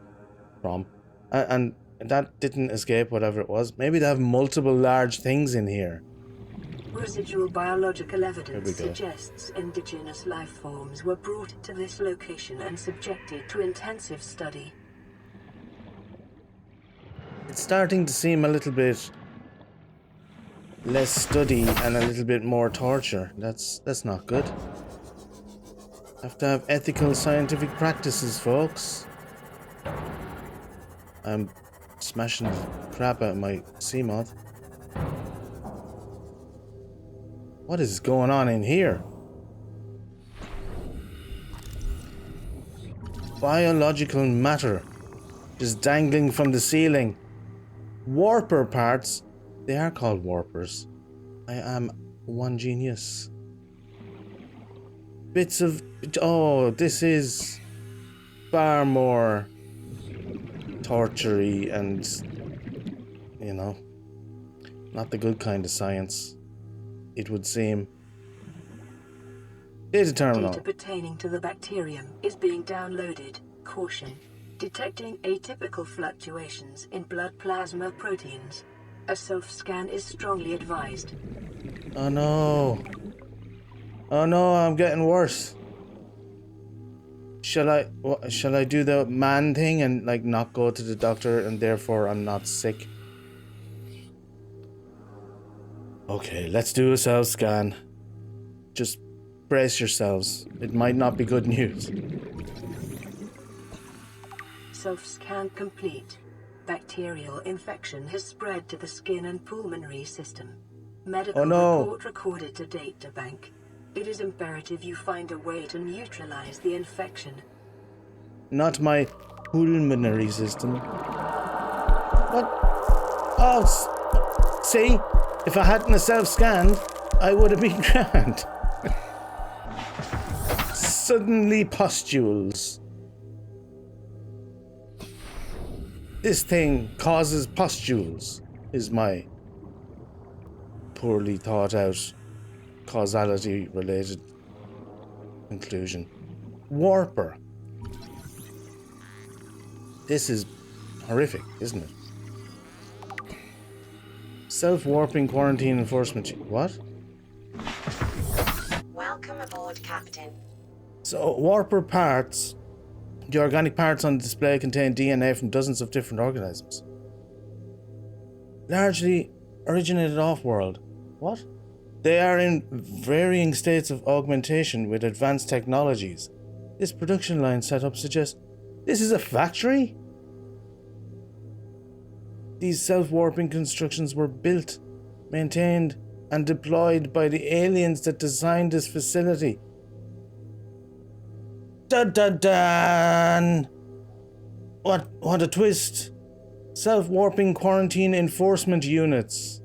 [SPEAKER 1] from. And that didn't escape, whatever it was. Maybe they have multiple large things in here.
[SPEAKER 2] Residual biological evidence suggests indigenous life forms were brought to this location and subjected to intensive study.
[SPEAKER 1] It's starting to seem a little bit less study and a little bit more torture. That's not good. Have to have ethical scientific practices, folks. I'm smashing the crap out of my sea moth. What is going on in here? Biological matter just dangling from the ceiling. Warper parts. They are called warpers. I am one genius. Bits of... Oh, this is far more torture-y and, you know, not the good kind of science, it would seem. Data terminal.
[SPEAKER 2] Data pertaining to the bacterium is being downloaded. Caution. Detecting atypical fluctuations in blood plasma proteins. A self-scan is strongly advised.
[SPEAKER 1] Oh no. Oh no, I'm getting worse. Shall I do the man thing and like not go to the doctor and therefore I'm not sick? Okay, let's do a self-scan. Just brace yourselves. It might not be good news.
[SPEAKER 2] Self-scan complete. Bacterial infection has spread to the skin and pulmonary system. Medical report recorded to data bank. It is imperative you find a way to neutralize the infection.
[SPEAKER 1] Not my pulmonary system. What? Oh, see? If I hadn't self-scanned, I would have been grand. Suddenly pustules. This thing causes pustules, is my poorly thought out causality related conclusion. Warper. This is horrific, isn't it? Self-warping quarantine enforcement. What?
[SPEAKER 3] Welcome aboard, Captain.
[SPEAKER 1] So, warper parts, the organic parts on display contain DNA from dozens of different organisms. Largely originated off-world. What? They are in varying states of augmentation with advanced technologies. This production line setup suggests this is a factory? These self-warping constructions were built, maintained, and deployed by the aliens that designed this facility. Dun-dun-dun! What a twist! Self-warping quarantine enforcement units.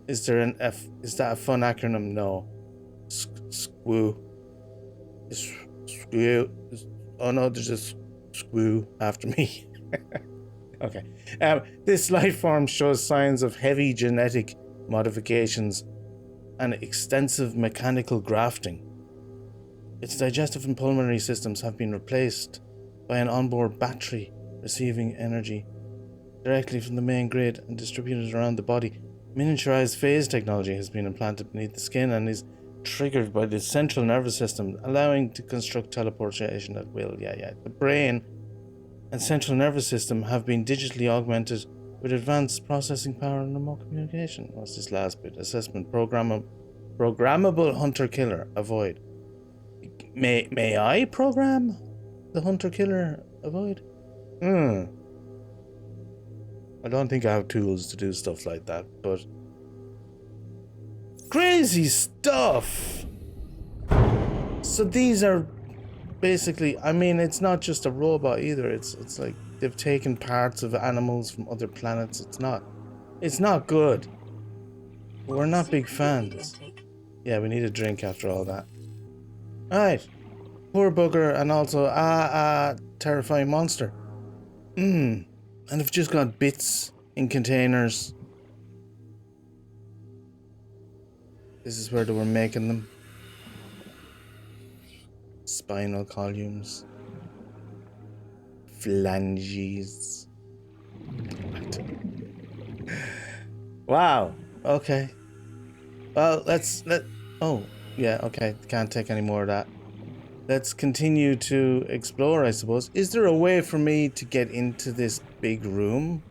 [SPEAKER 1] Is there an F? Is that a fun acronym? No. SQU. SQU. Oh no, there's a SQU after me. Okay. This life form shows signs of heavy genetic modifications and extensive mechanical grafting. Its digestive and pulmonary systems have been replaced by an onboard battery receiving energy directly from the main grid and distributed around the body. Miniaturized phase technology has been implanted beneath the skin and is triggered by the central nervous system, allowing to construct teleportation at will. Yeah. The brain and central nervous system have been digitally augmented with advanced processing power and remote communication. What's this last bit? Assessment. Programmable hunter-killer. Avoid. May I program the hunter-killer avoid? I don't think I have tools to do stuff like that, but... Crazy stuff! So these are basically... I mean, it's not just a robot either. It's like they've taken parts of animals from other planets. It's not good. We're not big fans. Yeah, we need a drink after all that. Alright. Poor bugger, and also terrifying monster. And I've just got bits in containers. This is where they were making them. Spinal columns. Phalanges. Wow. Okay. Well, oh, yeah, okay. Can't take any more of that. Let's continue to explore, I suppose. Is there a way for me to get into this big room?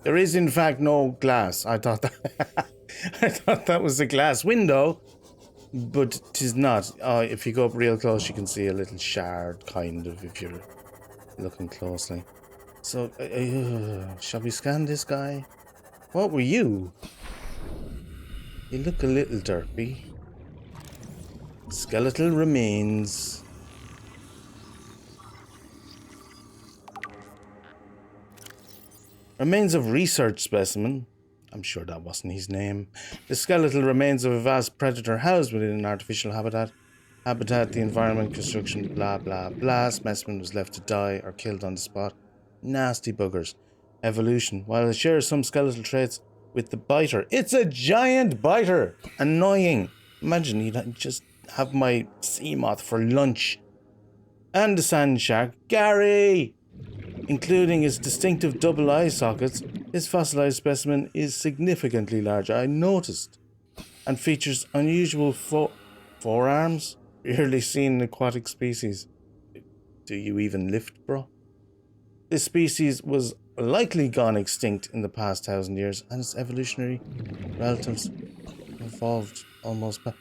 [SPEAKER 1] There is, in fact, no glass. I thought that was a glass window, but 'tis not. If you go up real close, you can see a little shard, kind of, if you're looking closely. So, shall we scan this guy? What were you? You look a little derpy. Skeletal remains. Remains of research specimen. I'm sure that wasn't his name. The skeletal remains of a vast predator housed within an artificial habitat. The environment, construction, blah, blah, blah. Specimen was left to die or killed on the spot. Nasty buggers. Evolution. While it shares some skeletal traits with the biter. It's a giant biter! Annoying. Imagine you'd just have my sea moth for lunch. And the sand shark. Gary! Including its distinctive double eye sockets, this fossilized specimen is significantly larger, I noticed, and features unusual forearms, rarely seen in aquatic species. Do you even lift, bro? This species was likely gone extinct in the past 1,000 years, and its evolutionary relatives evolved almost back.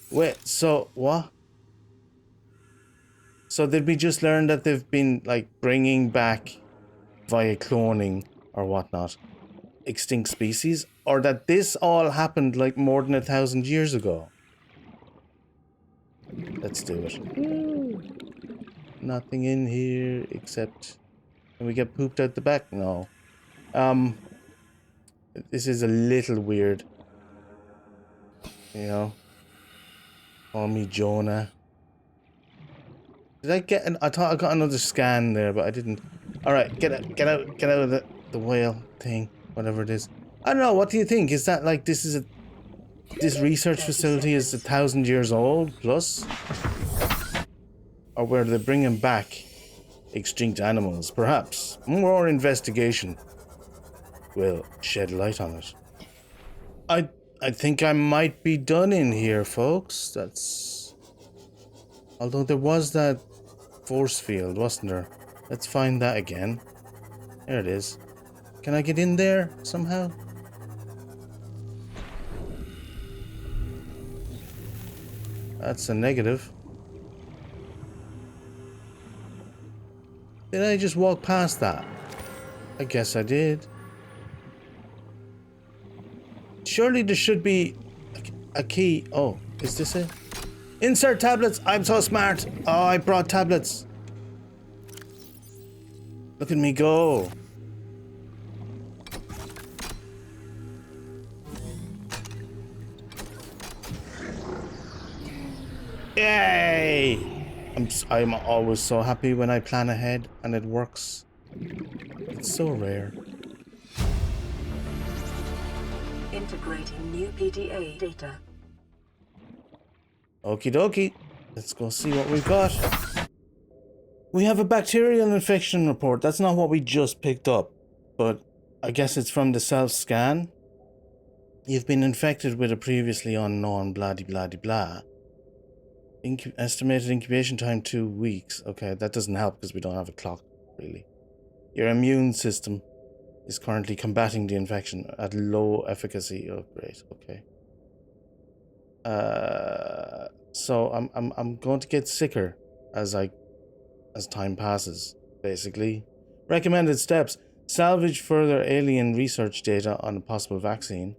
[SPEAKER 1] Wait, so what? So did we just learn that they've been, like, bringing back, via cloning or whatnot, extinct species? Or that this all happened, like, more than 1,000 years ago? Let's do it. Nothing in here except... Can we get pooped out the back? No. This is a little weird. You know? Call me Jonah. Did I get I thought I got another scan there, but I didn't. Alright, get out of the whale thing, whatever it is. I don't know, what do you think? Is that like this research facility is 1,000 years old plus? Or were they bringing back extinct animals? Perhaps more investigation will shed light on it. I think I might be done in here, folks. That's... Although there was that force field, wasn't there? Let's find that again. There it is. Can I get in there somehow? That's a negative. Did I just walk past that? I guess I did. Surely there should be a key. Oh, is this it? Insert tablets. I'm so smart. Oh, I brought tablets. Look at me go. Yay! I'm always so happy when I plan ahead and it works. It's so rare.
[SPEAKER 2] Integrating new PDA data.
[SPEAKER 1] Okie dokie. Let's go see what we've got. We have a bacterial infection report. That's not what we just picked up, but I guess it's from the self-scan. You've been infected with a previously unknown blah-de-blah-de-blah. Estimated incubation time 2 weeks. Okay, that doesn't help because we don't have a clock, really. Your immune system. is currently combating the infection at low efficacy. Oh, great. Okay. So I'm going to get sicker as time passes, basically. Recommended steps: salvage further alien research data on a possible vaccine.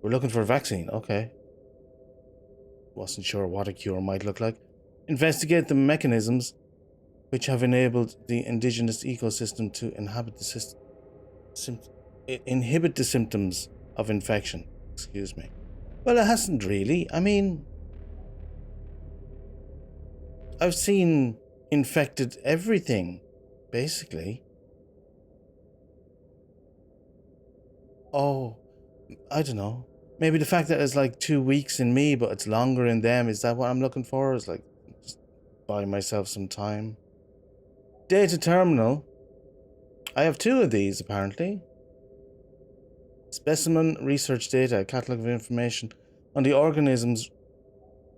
[SPEAKER 1] We're looking for a vaccine, okay. Wasn't sure what a cure might look like. Investigate the mechanisms which have enabled the indigenous ecosystem to inhibit the symptoms of infection. Excuse me. Well, it hasn't really. I mean, I've seen infected everything, basically. Oh, I don't know. Maybe the fact that it's like 2 weeks in me, but it's longer in them. Is that what I'm looking for? Is like, just buy myself some time. Data terminal. I have 2 of these, apparently. Specimen research data, a catalog of information on the organisms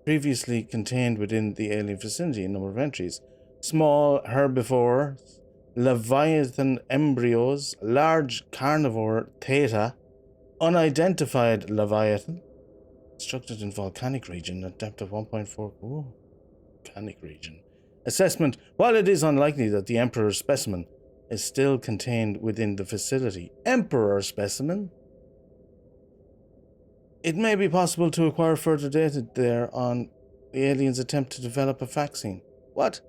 [SPEAKER 1] previously contained within the alien vicinity, a number of entries. Small herbivores, leviathan embryos, large carnivore theta, unidentified leviathan, constructed in volcanic region at depth of 1.4. Ooh, volcanic region. Assessment: while it is unlikely that the Emperor specimen is still contained within the facility. Emperor specimen? It may be possible to acquire further data there on the aliens' attempt to develop a vaccine. What?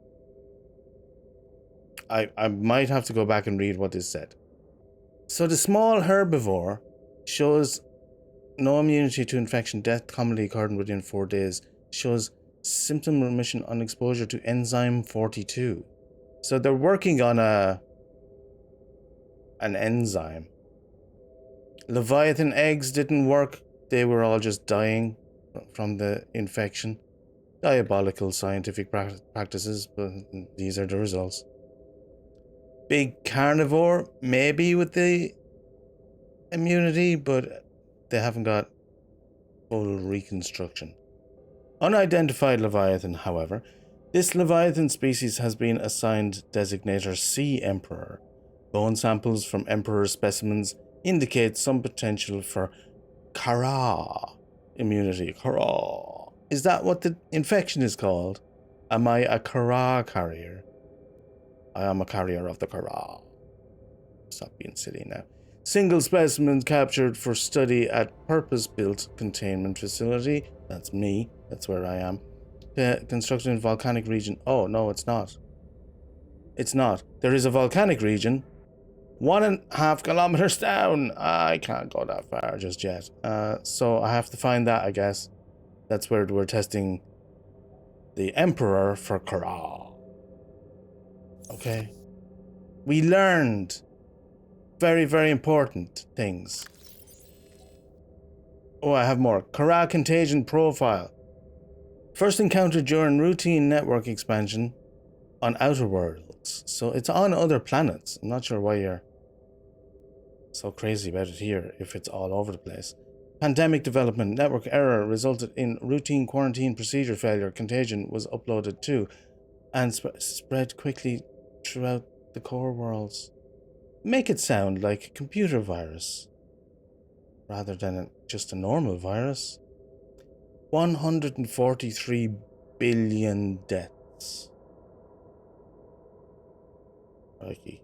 [SPEAKER 1] I might have to go back and read what is said. So the small herbivore shows no immunity to infection. Death commonly occurring within 4 days. Shows symptom remission on exposure to enzyme 42. So they're working on an enzyme. Leviathan eggs didn't work. They were all just dying from the infection. Diabolical scientific practices, but these are the results. Big carnivore, maybe with the immunity, but they haven't got full reconstruction. Unidentified Leviathan, however. This Leviathan species has been assigned designator Sea Emperor. Bone samples from Emperor specimens indicate some potential for Kara immunity. Kara. Is that what the infection is called? Am I a Kara carrier? I am a carrier of the Kara. Stop being silly now. Single specimen captured for study at purpose-built containment facility. That's me. That's where I am. Constructed in volcanic region. Oh, no, it's not. It's not. There is a volcanic region 1.5 kilometers down. I can't go that far just yet. So I have to find that, I guess. That's where we're testing the Emperor for Kara. Okay. We learned very, very important things. Oh, I have more. Kara contagion profile. First encountered during routine network expansion on outer worlds. So it's on other planets. I'm not sure why you're so crazy about it here if it's all over the place. Pandemic development. Network error resulted in routine quarantine procedure failure. Contagion was uploaded to and spread quickly throughout the core worlds. Make it sound like a computer virus rather than just a normal virus. 143 billion deaths. Crikey.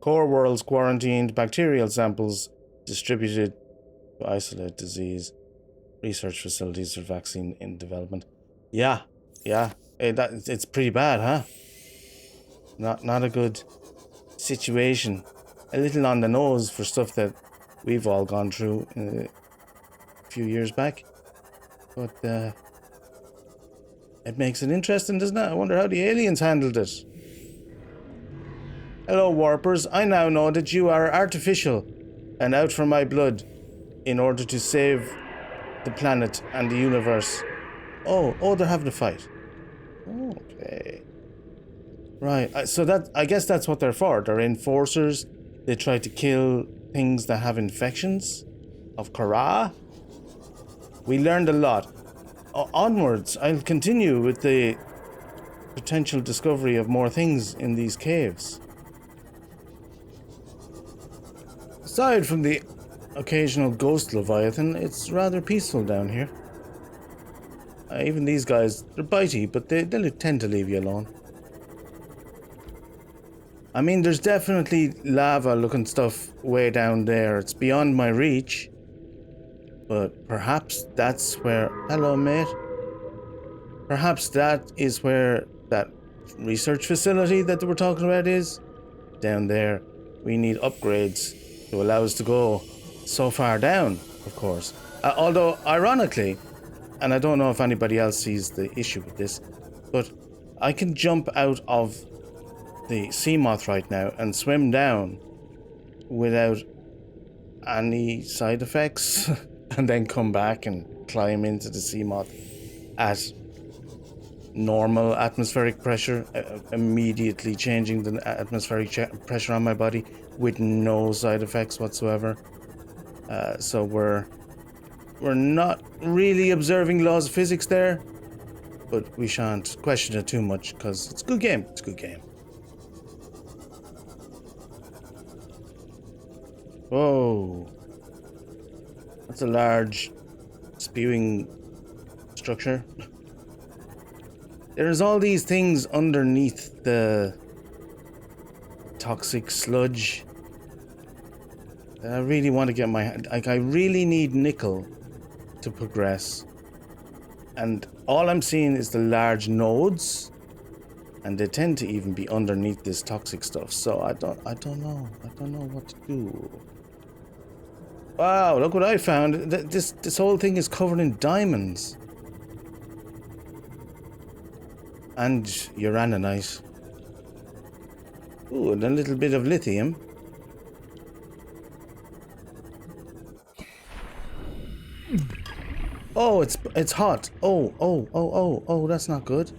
[SPEAKER 1] Core worlds quarantined, bacterial samples distributed to isolate disease, research facilities for vaccine in development. Yeah. It's pretty bad, huh? Not a good situation. A little on the nose for stuff that we've all gone through a few years back. But it makes it interesting, doesn't it? I wonder how the aliens handled it. Hello, Warpers. I now know that you are artificial and out for my blood in order to save the planet and the universe. Oh, they're having a fight. Okay. Right, so I guess that's what they're for. They're enforcers. They try to kill things that have infections of Kara. We learned a lot. Onwards, I'll continue with the potential discovery of more things in these caves. Aside from the occasional ghost leviathan, it's rather peaceful down here. Even these guys, they're bitey, but they'll tend to leave you alone. I mean, there's definitely lava-looking stuff way down there. It's beyond my reach. But perhaps that's where... Hello, mate. Perhaps that is where that research facility that they were talking about is. Down there. We need upgrades to allow us to go so far down, of course. Although, ironically, and I don't know if anybody else sees the issue with this, but I can jump out of the sea moth right now and swim down without any side effects and then come back and climb into the sea moth at normal atmospheric pressure, immediately changing the atmospheric pressure on my body with no side effects whatsoever. So we're not really observing laws of physics there, but we shan't question it too much because it's a good game. It's a good game. Whoa. That's a large spewing structure. There's all these things underneath the toxic sludge that I really want to get my hand. Like, I really need nickel to progress. And all I'm seeing is the large nodes, and they tend to even be underneath this toxic stuff. So I don't know what to do. Wow, look what I found. This whole thing is covered in diamonds. And uraninite. Ooh, and a little bit of lithium. Oh, it's hot. Oh, that's not good.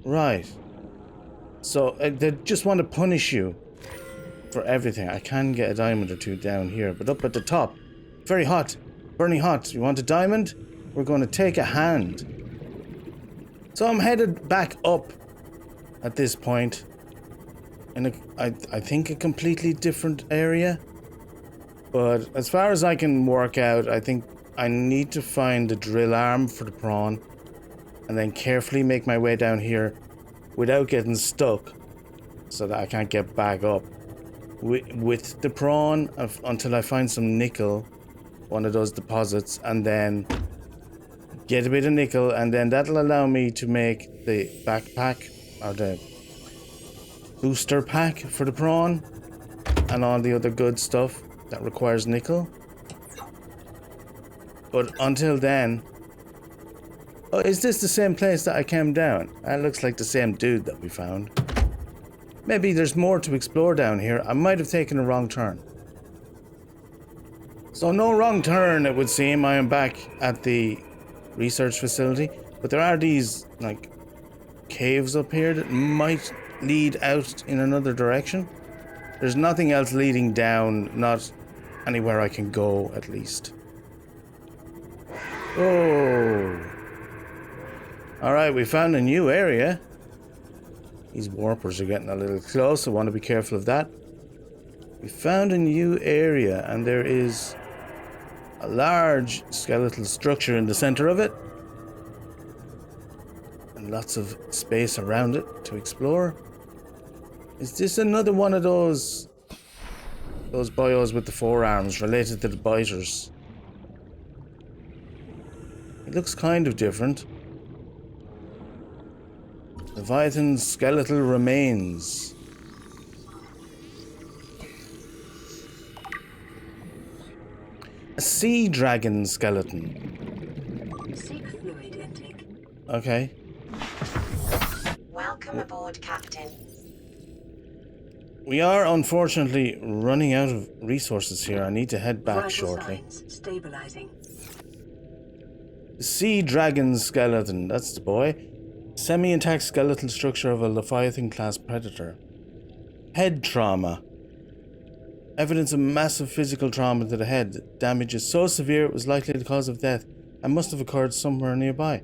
[SPEAKER 1] Right. So they just want to punish you for everything. I can get a diamond or two down here, but up at the top, very hot, burning hot. You want a diamond? We're going to take a hand. So I'm headed back up at this point in I think a completely different area. But as far as I can work out, I think I need to find the drill arm for the prawn and then carefully make my way down here without getting stuck so that I can't get back up with the prawn until I find some nickel, one of those deposits, and then get a bit of nickel, and then that'll allow me to make the backpack or the booster pack for the prawn and all the other good stuff that requires nickel. But until then... Oh, is this the same place that I came down? That looks like the same dude that we found. Maybe there's more to explore down here. I might have taken a wrong turn. So no wrong turn, it would seem. I am back at the research facility. But there are these, like, caves up here that might lead out in another direction. There's nothing else leading down, not anywhere I can go, at least. Oh. Alright, we found a new area. These warpers are getting a little close. I want to be careful of that. We found a new area, and there is a large skeletal structure in the center of it. And lots of space around it to explore. Is this another one of those bios with the forearms related to the biters? It looks kind of different. Leviathan skeletal remains. A sea dragon skeleton.
[SPEAKER 2] Seek fluid intake.
[SPEAKER 1] Okay.
[SPEAKER 3] Welcome aboard, Captain.
[SPEAKER 1] We are unfortunately running out of resources here. I need to head back
[SPEAKER 2] Vital
[SPEAKER 1] shortly.
[SPEAKER 2] signs stabilizing.
[SPEAKER 1] Sea dragon skeleton, that's the boy. Semi-intact skeletal structure of a Leviathan class predator. Head trauma. Evidence of massive physical trauma to the head. Damage is so severe it was likely the cause of death and must have occurred somewhere nearby.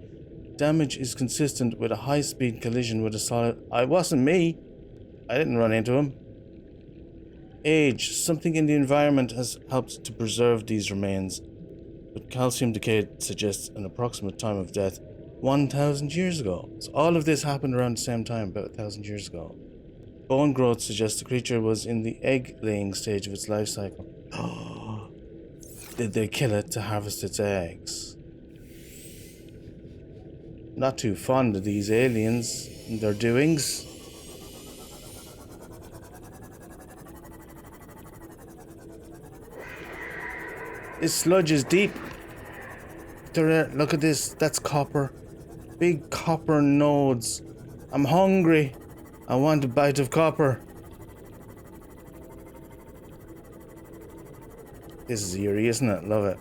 [SPEAKER 1] Damage is consistent with a high-speed collision with a solid... It wasn't me. I didn't run into him. Age. Something in the environment has helped to preserve these remains, but calcium decay suggests an approximate time of death 1,000 years ago. So all of this happened around the same time, about 1,000 years ago. Bone growth suggests the creature was in the egg-laying stage of its life cycle. Did they kill it to harvest its eggs? Not too fond of these aliens and their doings. This sludge is deep. Look at this. That's copper. Big copper nodes. I'm hungry. I want a bite of copper. This is eerie, isn't it? Love it.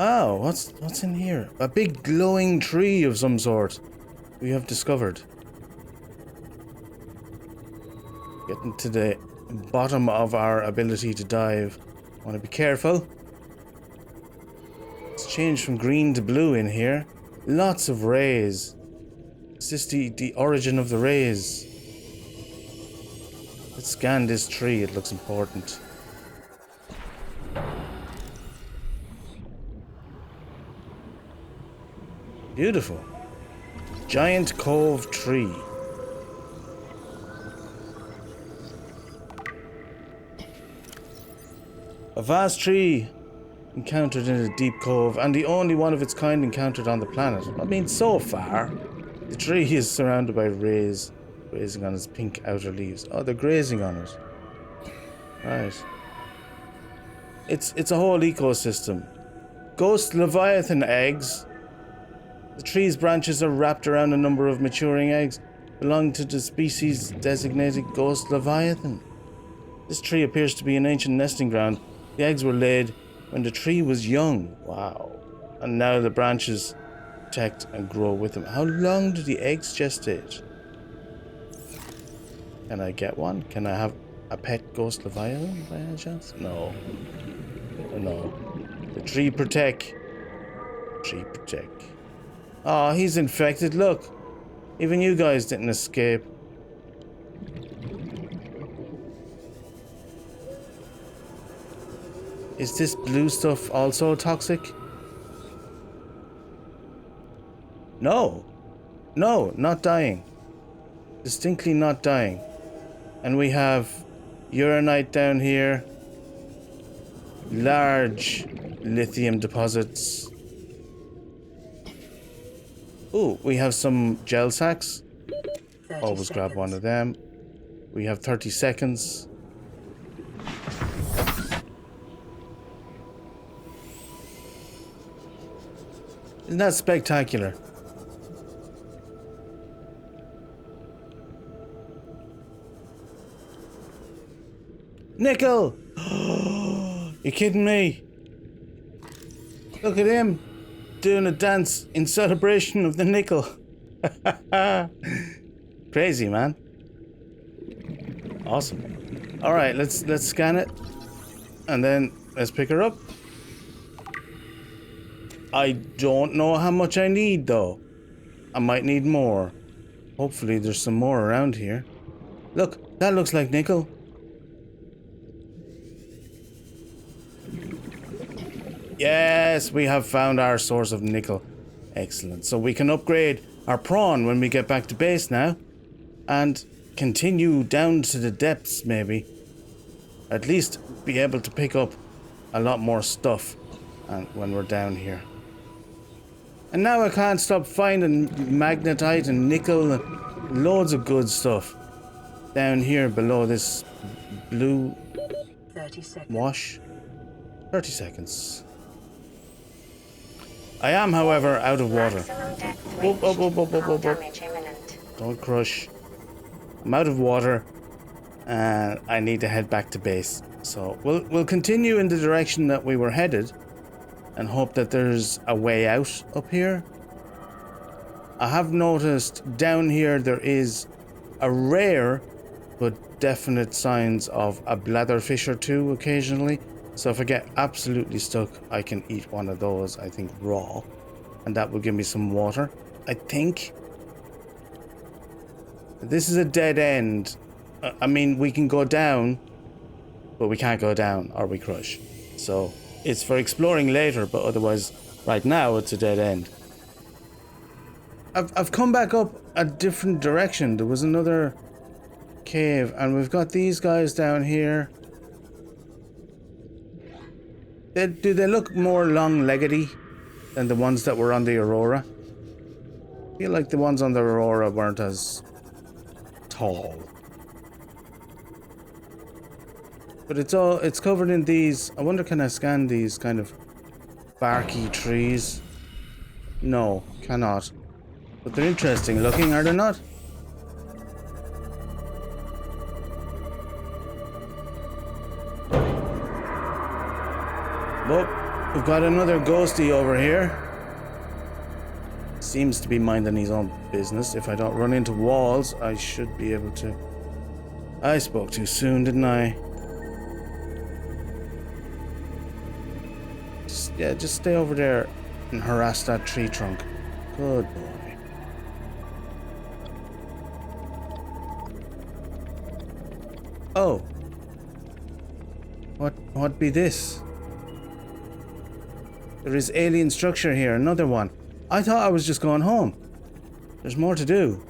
[SPEAKER 1] Oh, what's in here? A big glowing tree of some sort we have discovered. Getting to the bottom of our ability to dive. Want to be careful. It's changed from green to blue in here. Lots of rays. Is this the origin of the rays? Let's scan this tree, it looks important. Beautiful. Giant cove tree. A vast tree encountered in a deep cove, and the only one of its kind encountered on the planet. I mean, so far, the tree is surrounded by rays, grazing on its pink outer leaves. Oh, they're grazing on it. Right. It's a whole ecosystem. Ghost leviathan eggs. The tree's branches are wrapped around a number of maturing eggs belonging to the species designated ghost leviathan. This tree appears to be an ancient nesting ground. The eggs were laid when the tree was young. Wow. And now the branches protect and grow with them. How long do the eggs gestate? Can I get one? Can I have a pet ghost leviathan by any chance? No. No. The tree protect. Tree protect. Oh, he's infected. Look. Even you guys didn't escape. Is this blue stuff also toxic? No. No, not dying. Distinctly not dying. And we have uranite down here. Large lithium deposits. Ooh, we have some gel sacks. Always grab one of them. We have 30 seconds. Isn't that spectacular? Nickel! You kidding me? Look at him doing a dance in celebration of the nickel. Crazy, man. Awesome. All right, let's scan it, and then let's pick her up. I don't know how much I need, though. I might need more. Hopefully there's some more around here. Look, that looks like nickel. Yes, we have found our source of nickel. Excellent. So we can upgrade our prawn when we get back to base now. And continue down to the depths, maybe. At least be able to pick up a lot more stuff when we're down here. And now I can't stop finding magnetite and nickel and loads of good stuff down here below this blue
[SPEAKER 2] 30 seconds.
[SPEAKER 1] wash. 30 seconds. I am, however, out of water.
[SPEAKER 3] Damage imminent.
[SPEAKER 1] Don't crush. I'm out of water and I need to head back to base. So we'll continue in the direction that we were headed and hope that there's a way out up here. I have noticed down here there is a rare but definite signs of a bladderfish or two occasionally. So if I get absolutely stuck, I can eat one of those, I think, raw. And that will give me some water. I think this is a dead end. I mean, we can go down, but we can't go down or we crush. So it's for exploring later, but otherwise, right now, it's a dead end. I've come back up a different direction. There was another cave, and we've got these guys down here. Do they look more long-leggedy than the ones that were on the Aurora? I feel like the ones on the Aurora weren't as tall. But it's covered in these. I wonder, can I scan these kind of barky trees? No, cannot. But they're interesting looking, are they not? Well, we've got another ghosty over here. Seems to be minding his own business. If I don't run into walls, I should be able to. I spoke too soon, didn't I? Just stay over there and harass that tree trunk. Good boy. Oh. What be this? There is alien structure here, another one. I thought I was just going home. There's more to do.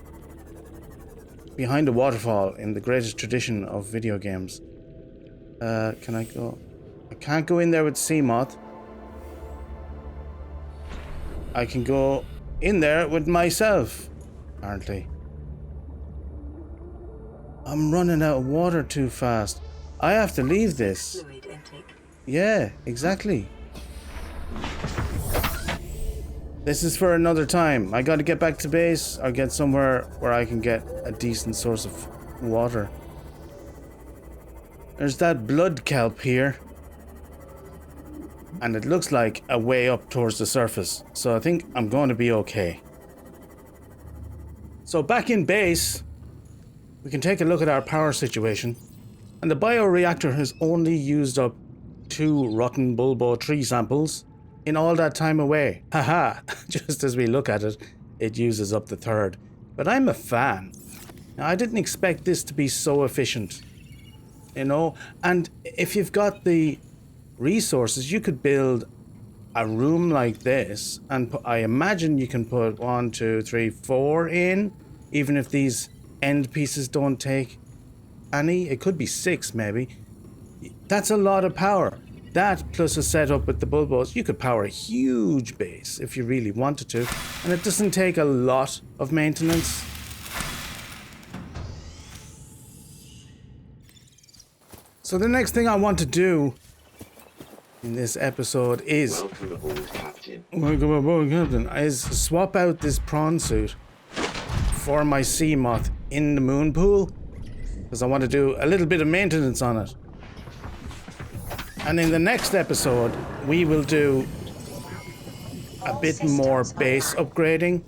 [SPEAKER 1] Behind a waterfall in the greatest tradition of video games. Can I go? I can't go in there with Seamoth. I can go in there with myself, apparently. I'm running out of water too fast. I have to leave this.
[SPEAKER 2] Fluid intake.
[SPEAKER 1] Yeah, exactly. This is for another time. I gotta get back to base or get somewhere where I can get a decent source of water. There's that blood kelp here. And it looks like a way up towards the surface. So I think I'm going to be okay. So back in base, we can take a look at our power situation. And the bioreactor has only used up 2 rotten bulbo tree samples in all that time away. Haha, just as we look at it, it uses up the 3rd. But I'm a fan. Now, I didn't expect this to be so efficient. You know, and if you've got the resources, you could build a room like this, and I imagine you can put 1, 2, 3, 4 in, even if these end pieces don't take any. It could be 6 maybe. That's a lot of power. That plus a setup with the bulbos, you could power a huge base if you really wanted to, and it doesn't take a lot of maintenance. So the next thing I want to do in this episode is
[SPEAKER 4] Welcome aboard, Captain.
[SPEAKER 1] Welcome aboard, Captain. Is swap out this prawn suit for my Seamoth in the moon pool, because I want to do a little bit of maintenance on it. And in the next episode, we will do a bit more base upgrading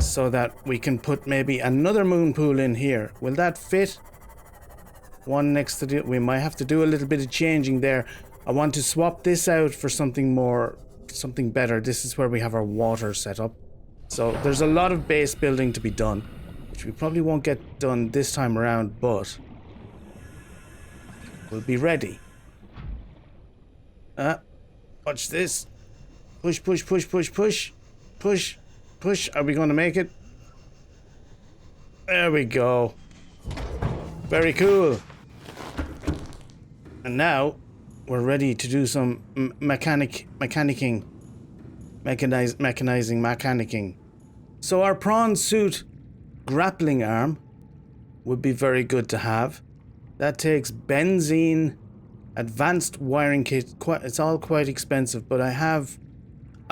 [SPEAKER 1] so that we can put maybe another moon pool in here. Will that fit? One next to the... We might have to do a little bit of changing there. I want to swap this out for something more... something better. This is where we have our water set up. So there's a lot of base building to be done, which we probably won't get done this time around, but we'll be ready. Watch this. Push, push, push, push, push. Push, push. Are we going to make it? There we go. Very cool. And now we're ready to do some mechanizing. So our prawn suit grappling arm would be very good to have. That takes benzene, advanced wiring kit. It's all quite expensive, but I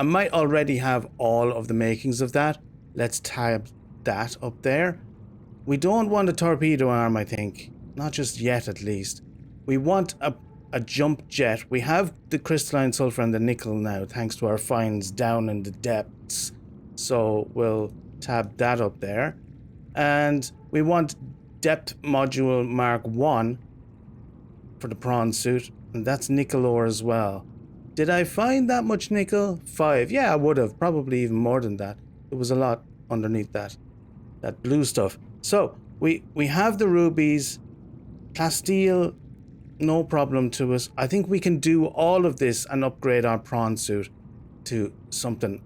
[SPEAKER 1] might already have all of the makings of that. Let's tab that up there. We don't want a torpedo arm, I think. Not just yet, at least. We want a jump jet. We have the crystalline sulfur and the nickel now, thanks to our finds down in the depths. So we'll tab that up there. And we want depth module Mark 1 for the prawn suit. And that's nickel ore as well. Did I find that much nickel? 5. Yeah, I would have. Probably even more than that. There was a lot underneath that blue stuff. So, we have the rubies. Plasteel, no problem to us. I think we can do all of this and upgrade our prawn suit to something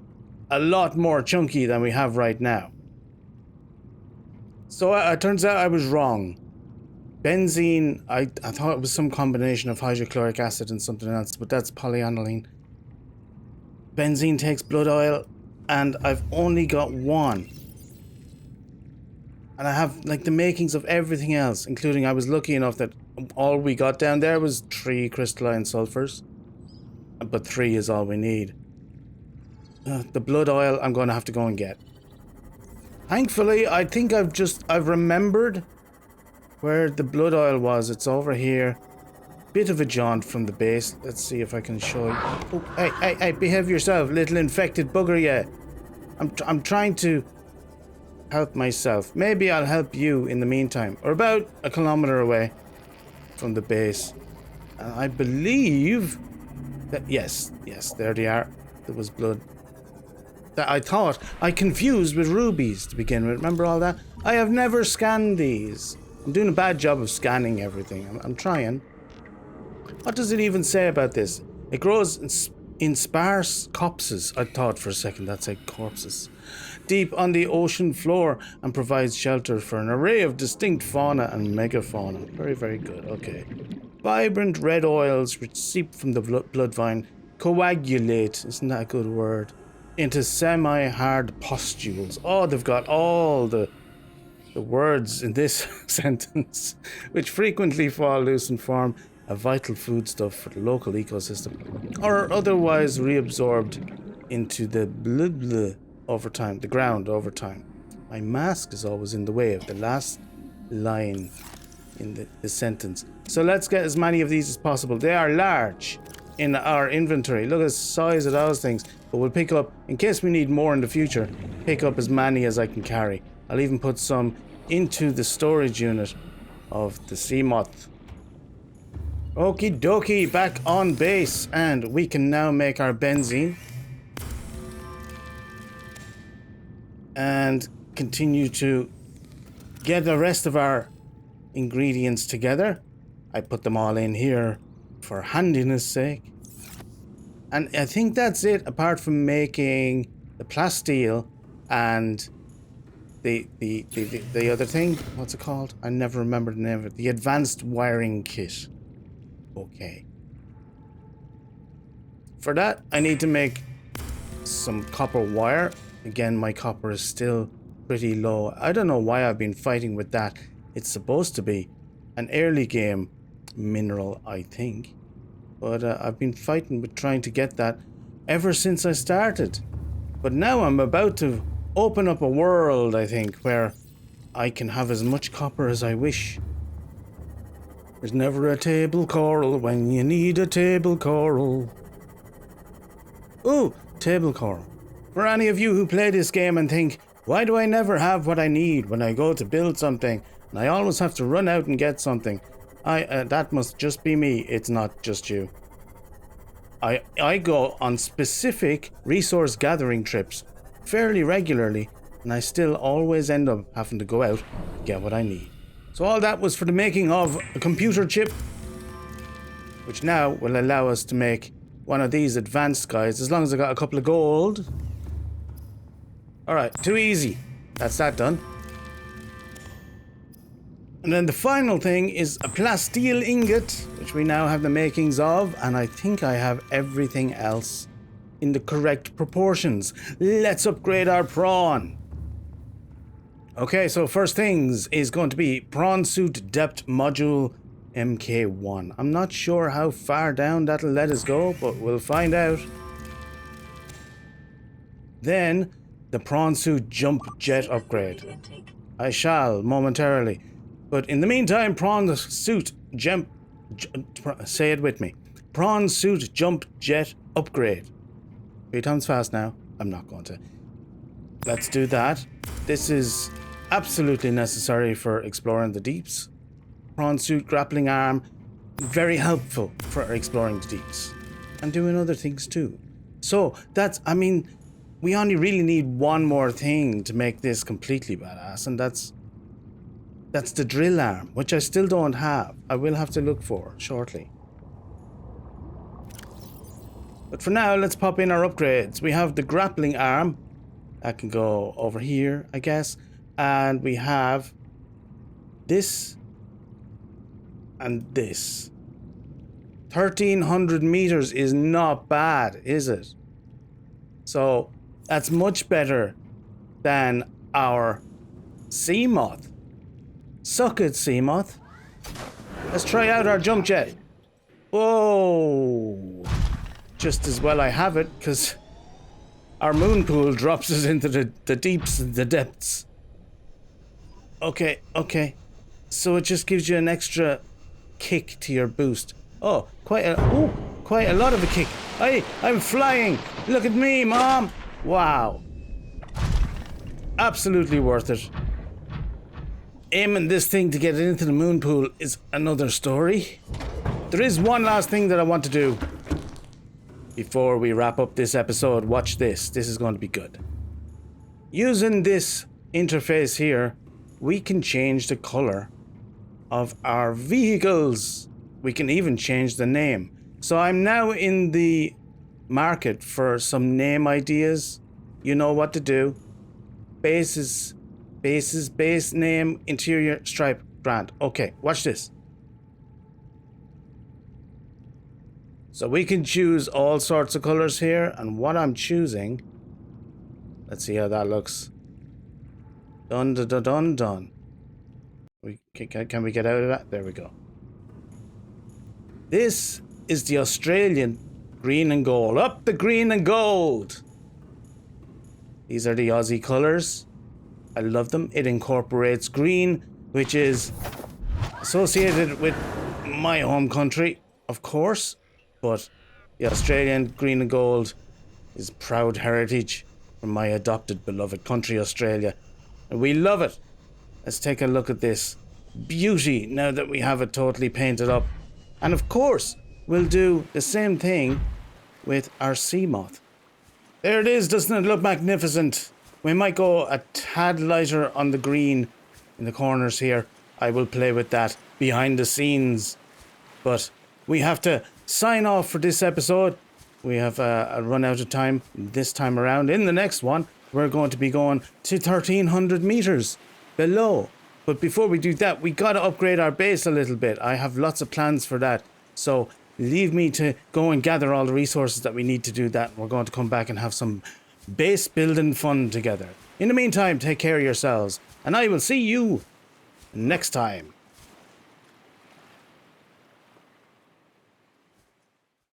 [SPEAKER 1] a lot more chunky than we have right now. So it turns out I was wrong. Benzene, I thought it was some combination of hydrochloric acid and something else, but that's polyaniline. Benzene takes blood oil, and I've only got 1. And I have like the makings of everything else, including I was lucky enough that all we got down there was 3 crystalline sulfurs. But 3 is all we need. The blood oil I'm going to have to go and get. Thankfully, I think I've remembered where the blood oil was. It's over here. Bit of a jaunt from the base. Let's see if I can show you. Oh, hey, behave yourself, little infected bugger, yeah. I'm trying to help myself. Maybe I'll help you in the meantime. We're about 1 kilometer away from the base. And I believe that, yes, there they are. There was blood. That I thought I confused with rubies to begin with. Remember all that? I have never scanned these. I'm doing a bad job of scanning everything. I'm trying. What does it even say about this? It grows in sparse copses. I thought for a second that said corpses. Deep on the ocean floor and provides shelter for an array of distinct fauna and megafauna. Very, very good. Okay. Vibrant red oils which seep from the blood vine coagulate. Isn't that a good word? Into semi-hard pustules. Oh, they've got all the words in this sentence, which frequently fall loose and form a vital foodstuff for the local ecosystem, or otherwise reabsorbed into the the ground over time. My mask is always in the way of the last line in the sentence. So let's get as many of these as possible. They are large in our inventory. Look at the size of those things. But we'll pick up, in case we need more in the future, pick up as many as I can carry. I'll even put some into the storage unit of the sea moth. Okie dokie, back on base, and we can now make our benzene. And continue to get the rest of our ingredients together. I put them all in here for handiness sake. And I think that's it, apart from making the plasteel and the other thing. What's it called? I never remember the name of it. The advanced wiring kit. Okay. For that, I need to make some copper wire. Again, my copper is still pretty low. I don't know why I've been fighting with that. It's supposed to be an early game mineral, I think. But I've been fighting with trying to get that ever since I started. But now I'm about to open up a world, I think, where I can have as much copper as I wish. There's never a table coral when you need a table coral. Ooh, table coral. For any of you who play this game and think, why do I never have what I need when I go to build something and I always have to run out and get something? That must just be me. It's not just you. I go on specific resource gathering trips fairly regularly, and I still always end up having to go out to get what I need. So all that was for the making of a computer chip, which now will allow us to make one of these advanced guys, as long as I got a couple of gold. Alright, too easy. That's that done. And then the final thing is a plasteel ingot, which we now have the makings of, and I think I have everything else in the correct proportions. Let's upgrade our prawn. Okay, so first things is going to be prawn suit depth module MK1. I'm not sure how far down that'll let us go, but we'll find out. Then the prawn suit jump jet upgrade. I shall momentarily. But in the meantime, prawn suit say it with me. Prawn suit jump jet upgrade. 3 times fast now. I'm not going to. Let's do that. This is absolutely necessary for exploring the deeps. Prawn suit grappling arm. very helpful for exploring the deeps and doing other things too. So that's, I mean, we only really need one more thing to make this completely badass, and that's the drill arm, which I still don't have. I will have to look for shortly. But for now, let's pop in our upgrades. We have the grappling arm. That can go over here, I guess. And we have this and this. 1,300 meters is not bad, is it? So that's much better than our sea moth. Suck it, sea moth. Let's try out our jump jet. Whoa. Just as well I have it, because our moon pool drops us into the deeps and the depths. Okay. So it just gives you an extra kick to your boost. Oh, quite a lot of a kick. Hey, I'm flying. Look at me, Mom. Wow. Absolutely worth it. Aiming this thing to get it into the moon pool is another story. There is one last thing that I want to do. Before we wrap up this episode, watch this. This is going to be good. Using this interface here, we can change the color of our vehicles. We can even change the name. So I'm now in the market for some name ideas. You know what to do. Base name, interior, stripe, brand. Okay, watch this. So we can choose all sorts of colors here, and what I'm choosing, let's see how that looks. Done. Can we get out of that? There we go. This is the Australian green and gold. Up the green and gold. These are the Aussie colors. I love them. It incorporates green, which is associated with my home country, of course. But the Australian green and gold is proud heritage from my adopted beloved country, Australia. And we love it. Let's take a look at this beauty now that we have it totally painted up. And of course, we'll do the same thing with our sea moth. There it is. Doesn't it look magnificent? We might go a tad lighter on the green in the corners here. I will play with that behind the scenes. But we have to sign off for this episode. We have run out of time this time around. In the next one, we're going to be going to 1,300 meters below. But before we do that, we got to upgrade our base a little bit. I have lots of plans for that. So leave me to go and gather all the resources that we need to do that. We're going to come back and have some base building fun together. In the meantime, take care of yourselves. And I will see you next time.